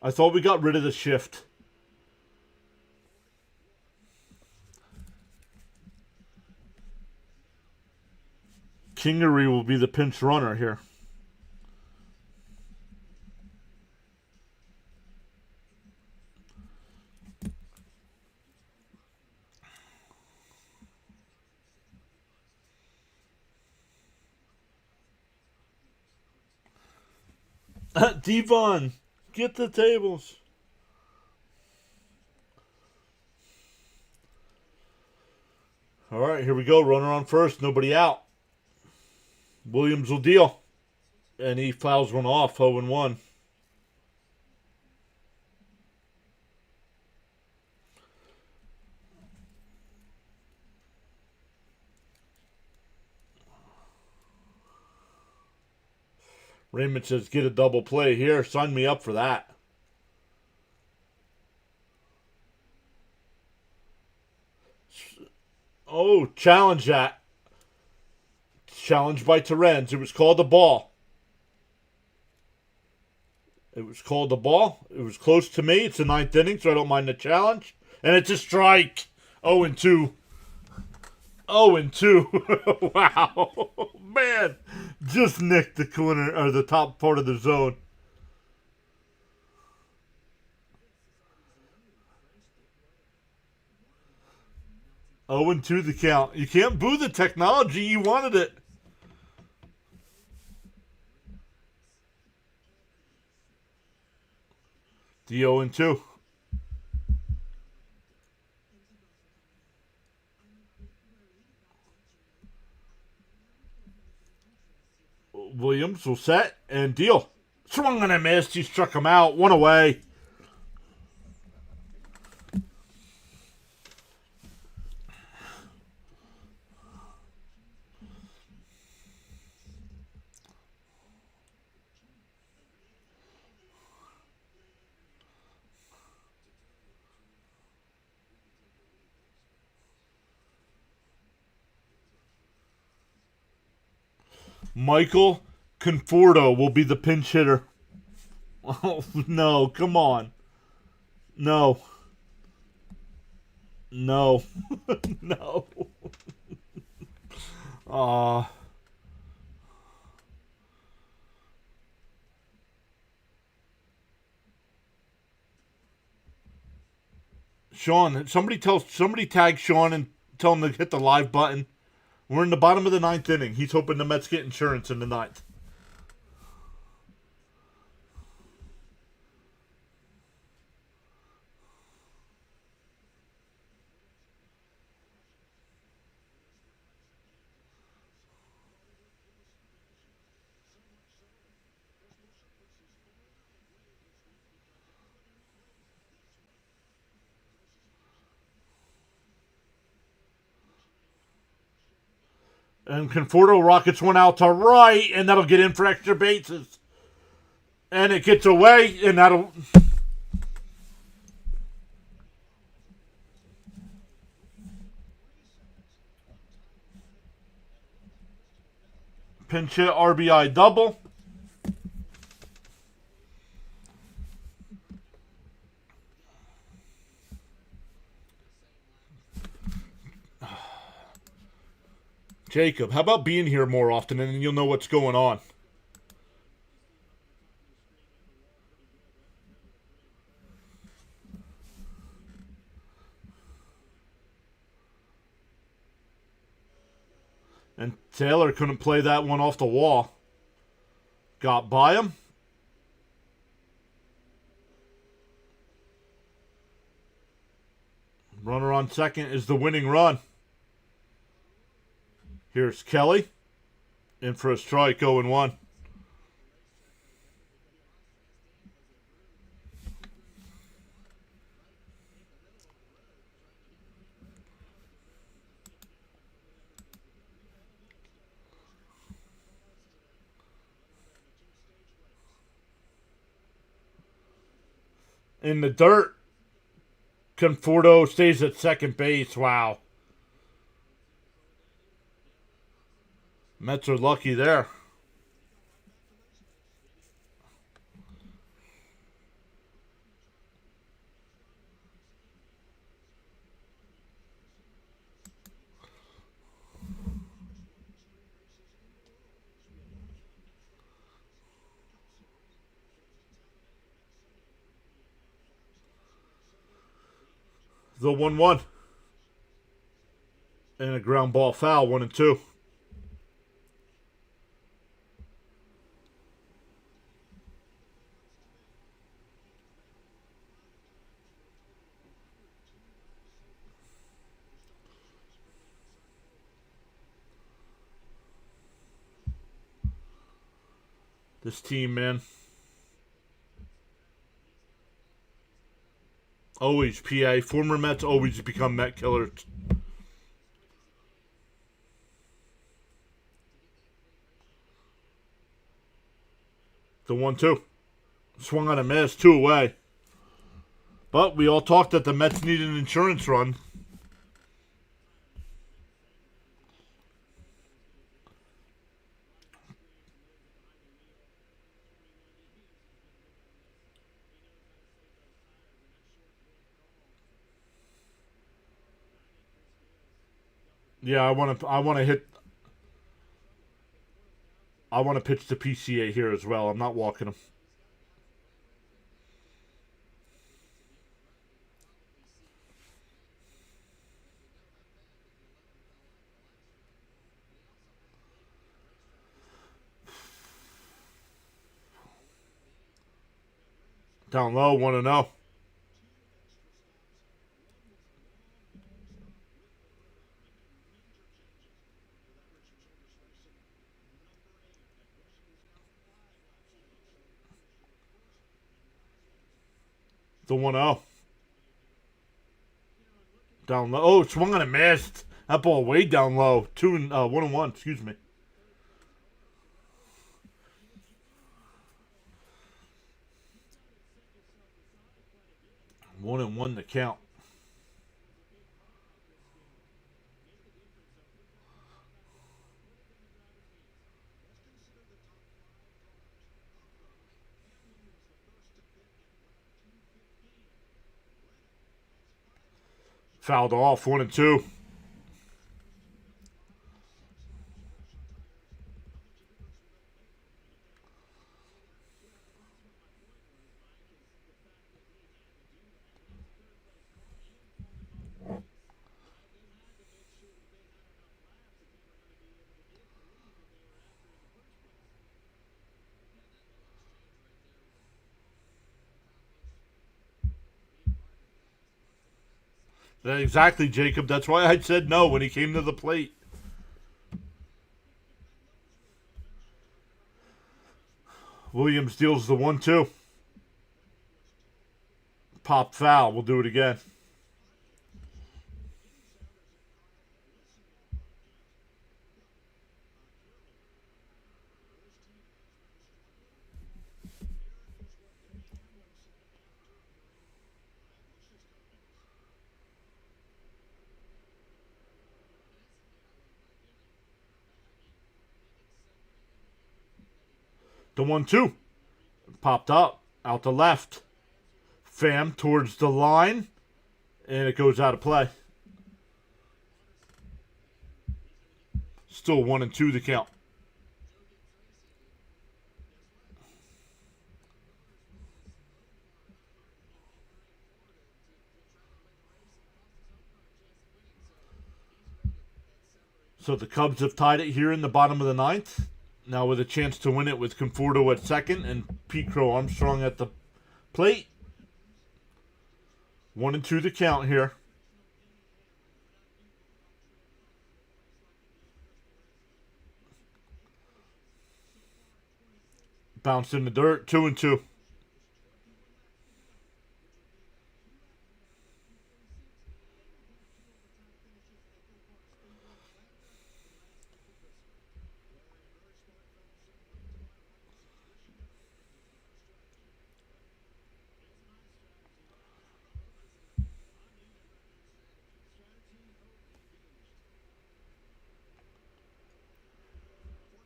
I thought we got rid of the shift. Kingery will be the pinch runner here. Devon, get the tables. All right, here we go. Runner on first, nobody out. Williams will deal. And he fouls one off, 0-1. Raymond says, get a double play here. Sign me up for that. Oh, challenge that. Challenged by Terens. It was called a ball. It was called a ball. It was close to me. It's the 9th inning, so I don't mind the challenge. And it's a strike. 0-2. 0-2. Wow. Man. Just nicked the corner, or the top part of the zone. Oh, and 2 the count. You can't boo the technology. You wanted it. The 0-2. Williams will set and deal. Swung and a missed. He struck him out. One away. Michael Conforto will be the pinch hitter. Oh, no. Come on. No. No. No. Sean, somebody tag Sean and tell him to hit the live button. We're in the bottom of the ninth inning. He's hoping the Mets get insurance in the ninth. And Conforto rockets one out to right, and that'll get in for extra bases. And it gets away, and that'll... Pinch hit RBI double. Jacob, how about being here more often, and then you'll know what's going on. And Taylor couldn't play that one off the wall. Got by him. Runner on second is the winning run. Here's Kelly. In for a strike, 0-1. In the dirt. Conforto stays at second base. Wow. Mets are lucky there. The 1-1. And a ground ball foul, 1-2. This team, man. Always PA. Former Mets always become Met killers. The 1-2. Swung on a miss, 2 away. But we all talked that the Mets needed an insurance run. Yeah, I want to pitch the PCA here as well. I'm not walking him. Down low, 1-0. The 1-0. Down low. Oh, swung on and missed. That ball way down low. 1-1, excuse me. 1-1 to count. Fouled off. 1-2. Exactly, Jacob. That's why I said no when he came to the plate. Williams deals the 1-2. Pop foul. We'll do it again. The 1-2. Popped up. Out to left. Pham towards the line. And it goes out of play. Still 1-2 the count. So the Cubs have tied it here in the bottom of the ninth. Now with a chance to win it with Conforto at second and Pete Crow Armstrong at the plate. 1-2 the count here. Bounced in the dirt. 2-2.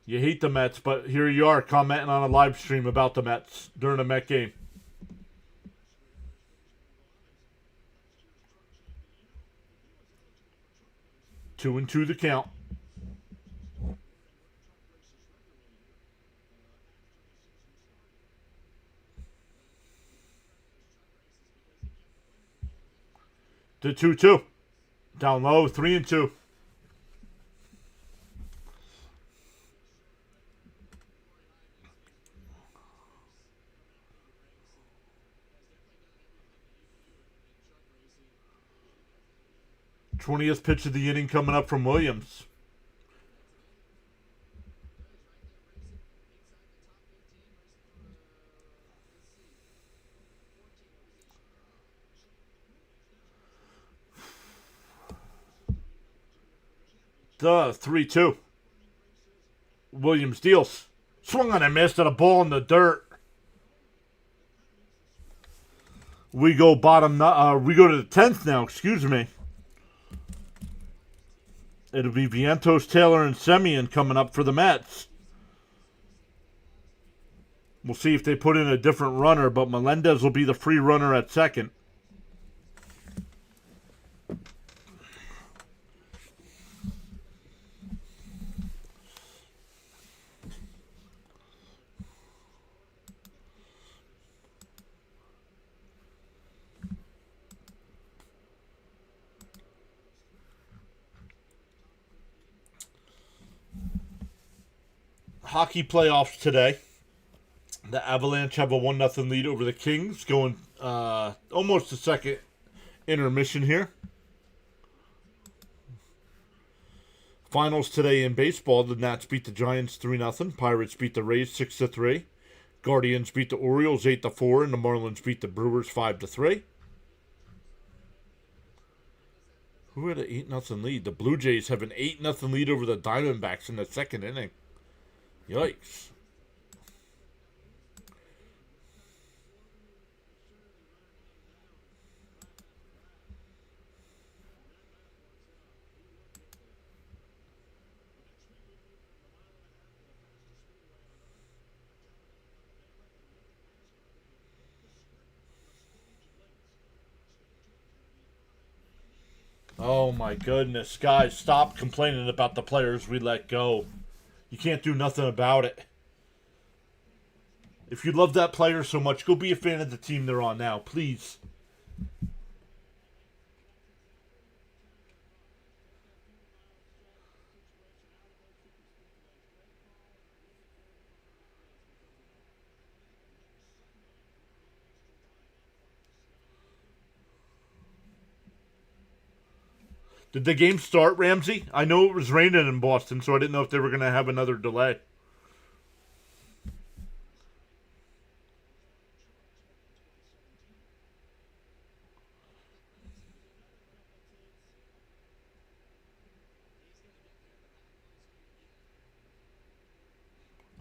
You hate the Mets, but here you are commenting on a live stream about the Mets during a Met game. 2-2 the count. To 2-2. Down low, 3-2. th pitch of the inning coming up from Williams. The 3-2. Williams deals. Swung on and missed at a ball in the dirt. We go we go to the 10th now, excuse me. It'll be Vientos, Taylor, and Semien coming up for the Mets. We'll see if they put in a different runner, but Melendez will be the free runner at second. Hockey playoffs today. The Avalanche have a 1-0 lead over the Kings, going almost a second intermission here. Finals today in baseball. The Nats beat the Giants 3-0. Pirates beat the Rays 6-3. Guardians beat the Orioles 8-4, and the Marlins beat the Brewers 5-3. Who had an 8-0 lead? The Blue Jays have an 8-0 lead over the Diamondbacks in the second inning. Yikes. Oh my goodness. Guys, stop complaining about the players we let go. You can't do nothing about it. If you love that player so much, go be a fan of the team they're on now, please. Did the game start, Ramsey? I know it was raining in Boston, so I didn't know if they were going to have another delay.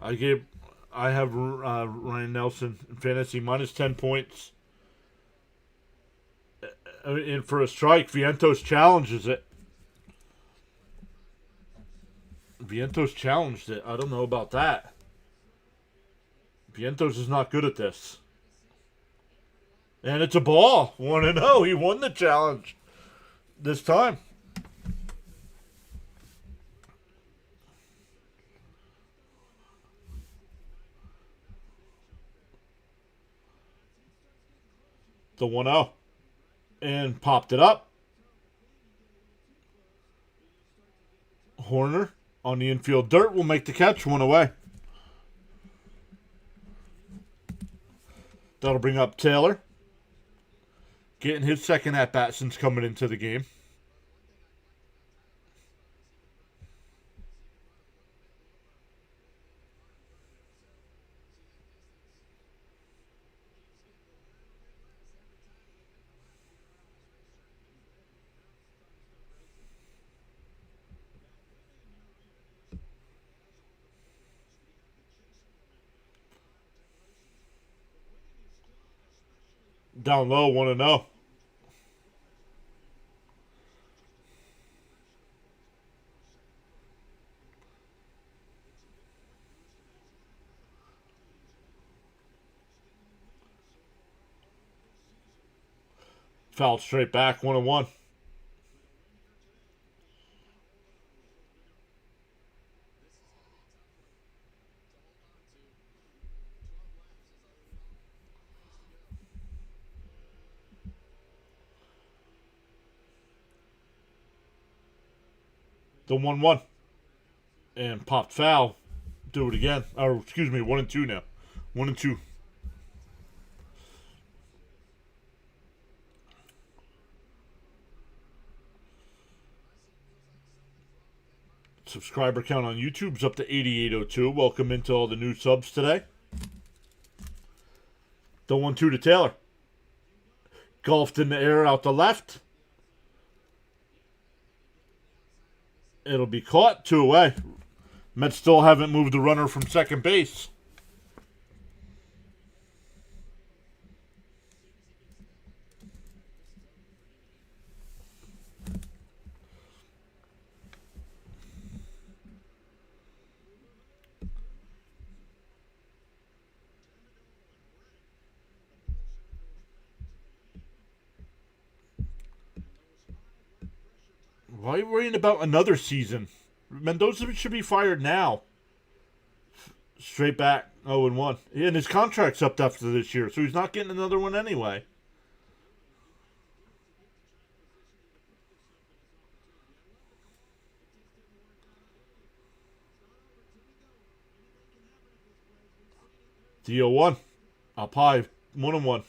I have Ryan Nelson in fantasy minus 10 points. And for a strike, Vientos challenges it. Vientos challenged it. I don't know about that. Vientos is not good at this. And it's a ball. 1-0. He won the challenge this time. The 1-0. And popped it up. Horner on the infield dirt will make the catch. 1 away. That'll bring up Taylor. Getting his second at-bat since coming into the game. Down low, 1-0. Fouled straight back, 1-1. The 1-1. And popped foul. Do it again. Or, excuse me, 1-2 now. 1-2. Subscriber count on YouTube's up to 8802. Welcome into all the new subs today. The 1-2 to Taylor. Golfed in the air out the left. It'll be caught. 2 away. Mets still haven't moved the runner from second base. Why are you worrying about another season? Mendoza should be fired now. Straight back, 0-1. And his contract's up after this year, so he's not getting another one anyway. The 0-1. Up high, 1-1.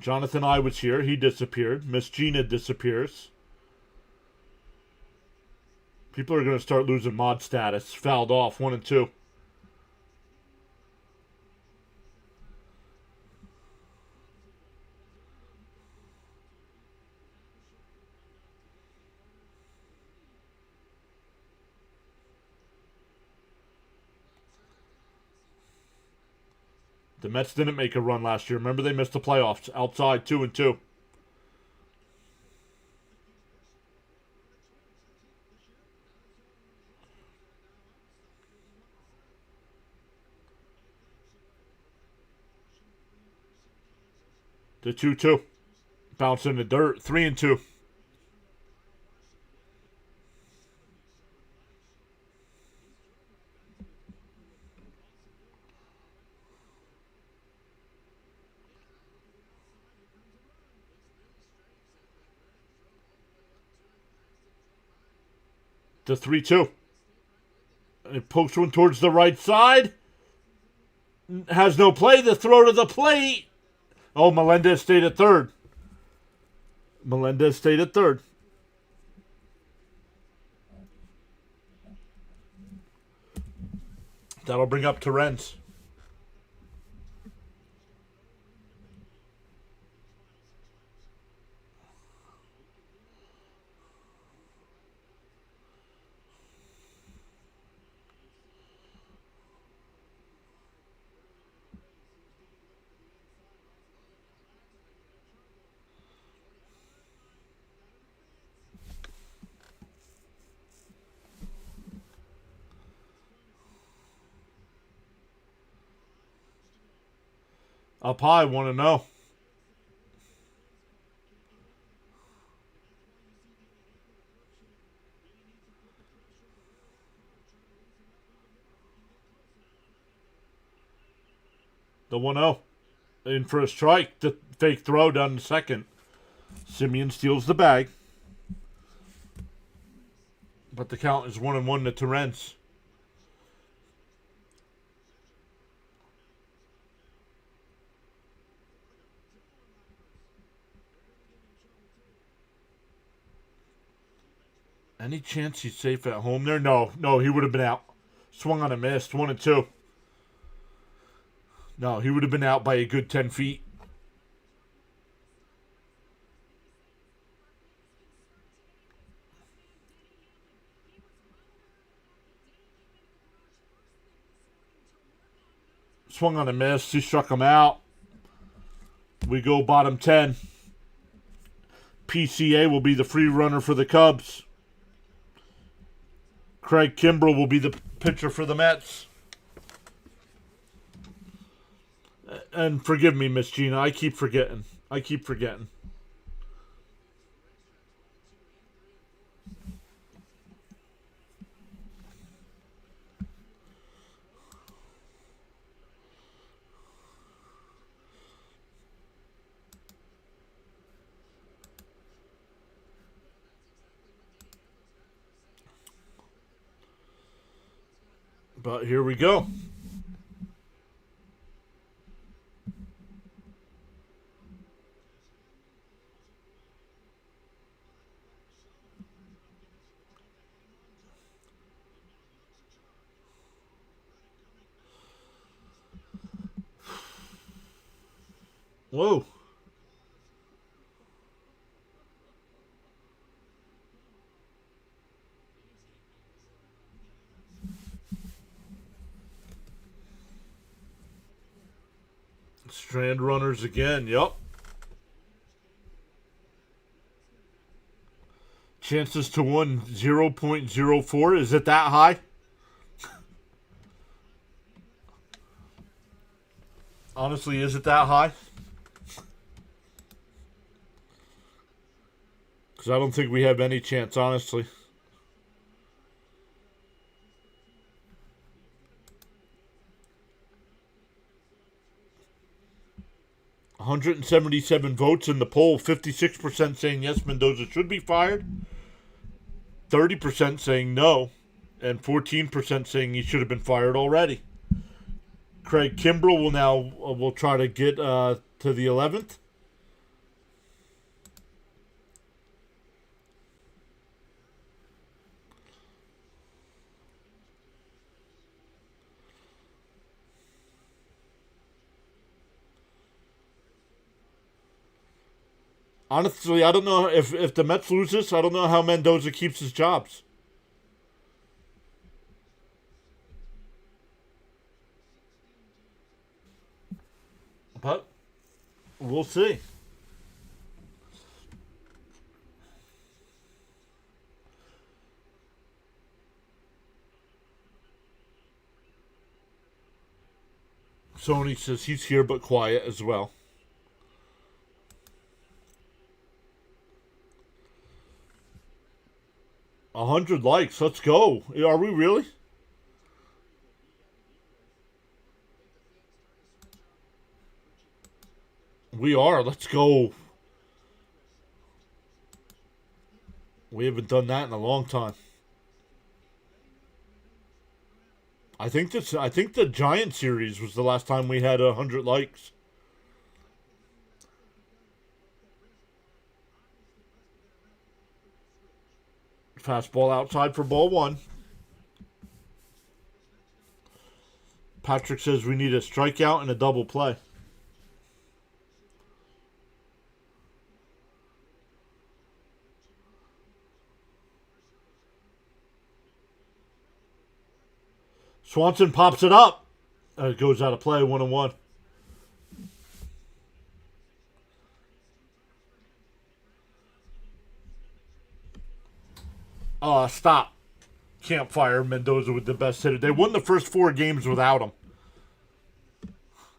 Jonathan I was here. He disappeared. Miss Gina disappears. People are going to start losing mod status. Fouled off. 1 and 2. The Mets didn't make a run last year. Remember, they missed the playoffs. Outside, 2 and 2. The 2-2. Bounce in the dirt. 3 and 2. The 3-2. It pokes one towards the right side. Has no play. The throw to the plate. Oh, Melendez stayed at third. Melendez stayed at third. That'll bring up Terrence. Up high, 1-0. The 1-0. In for a strike. The fake throw down the second. Simeon steals the bag. But the count is 1-1 to Terrence. Any chance he's safe at home there? No, he would have been out. Swung on a miss. 1 and 2. No, he would have been out by a good 10 feet. Swung on a miss. He struck him out. We go bottom 10. PCA will be the free runner for the Cubs. Craig Kimbrell will be the pitcher for the Mets. And forgive me, Miss Gina, I keep forgetting. But here we go. Whoa. Strand runners again, yep. Chances to win 0.04. Is it that high? Honestly, is it that high? Because I don't think we have any chance, honestly. $177 votes in the poll. 56% saying yes, Mendoza should be fired. 30% saying no. And 14% saying he should have been fired already. Craig Kimbrell will try to get to the 11th. Honestly, I don't know if the Mets lose this. I don't know how Mendoza keeps his jobs. But we'll see. Sony says he's here but quiet as well. A 100 likes. Let's go. Are we really? We are. Let's go. We haven't done that in a long time. I think the Giant series was the last time we had 100 likes. Fastball outside for ball one. Patrick says we need a strikeout and a double play. Swanson pops it up. It goes out of play, 1-1. Stop. Can't fire Mendoza with the best hitter. They won the first 4 games without him.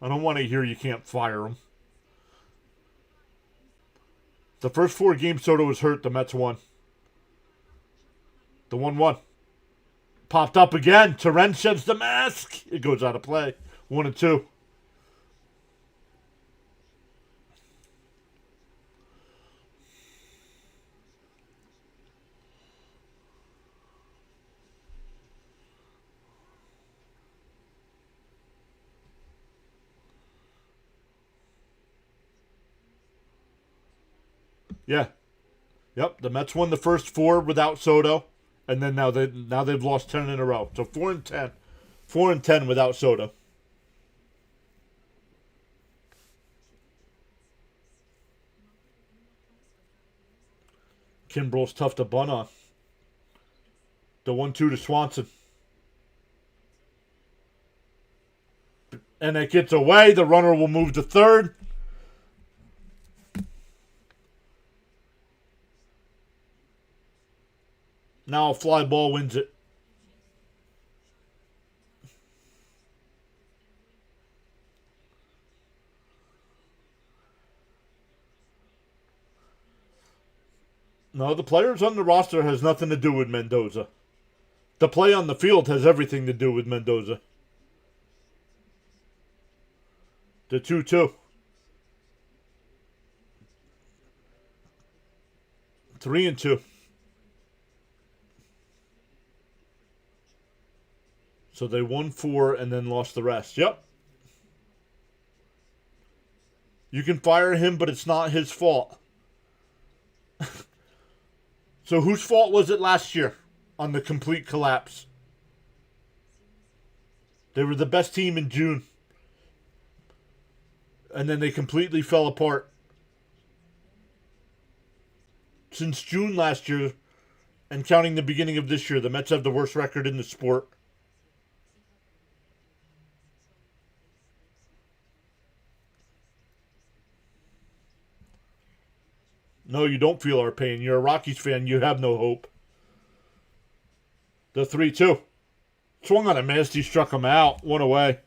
I don't want to hear you can't fire him. The first 4 games Soto was hurt, the Mets won. The 1-1. Popped up again. Terren sheds the mask. It goes out of play. 1-2. Yeah. Yep. The Mets won the first 4 without Soto, and then now they've lost 10 in a row. So 4-10, 4-10 without Soto. Kimbrel's tough to bunt on. The 1-2 to Swanson. And it gets away. The runner will move to third. Now a fly ball wins it. No, the players on the roster has nothing to do with Mendoza. The play on the field has everything to do with Mendoza. The 2-2. 3-2. So they won 4 and then lost the rest. Yep. You can fire him, but it's not his fault. So whose fault was it last year on the complete collapse? They were the best team in June. And then they completely fell apart. Since June last year, and counting the beginning of this year, the Mets have the worst record in the sport. No, you don't feel our pain. You're a Rockies fan. You have no hope. The 3-2. Swung on a miss. He struck him out. 1 away.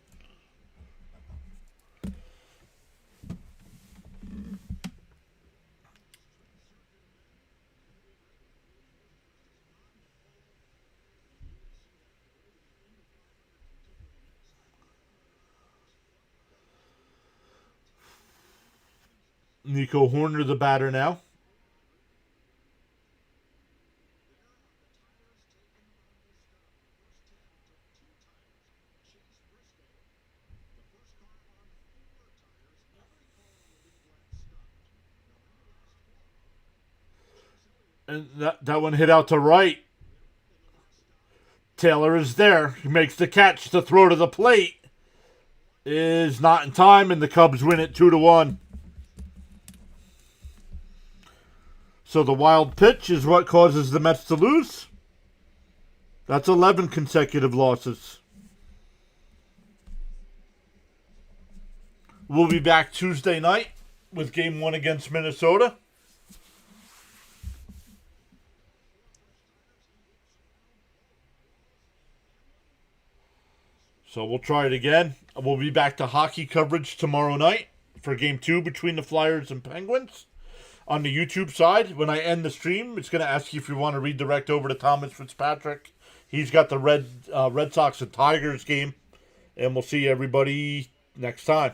Nico Horner, the batter now. And that one hit out to right. Taylor is there. He makes the catch. The throw to the plate is not in time, and the Cubs win it 2-1. So the wild pitch is what causes the Mets to lose. That's 11 consecutive losses. We'll be back Tuesday night with Game 1 against Minnesota. So we'll try it again. We'll be back to hockey coverage tomorrow night for Game 2 between the Flyers and Penguins. On the YouTube side, when I end the stream, it's going to ask you if you want to redirect over to Thomas Fitzpatrick. He's got the Red Sox and Tigers game. And we'll see everybody next time.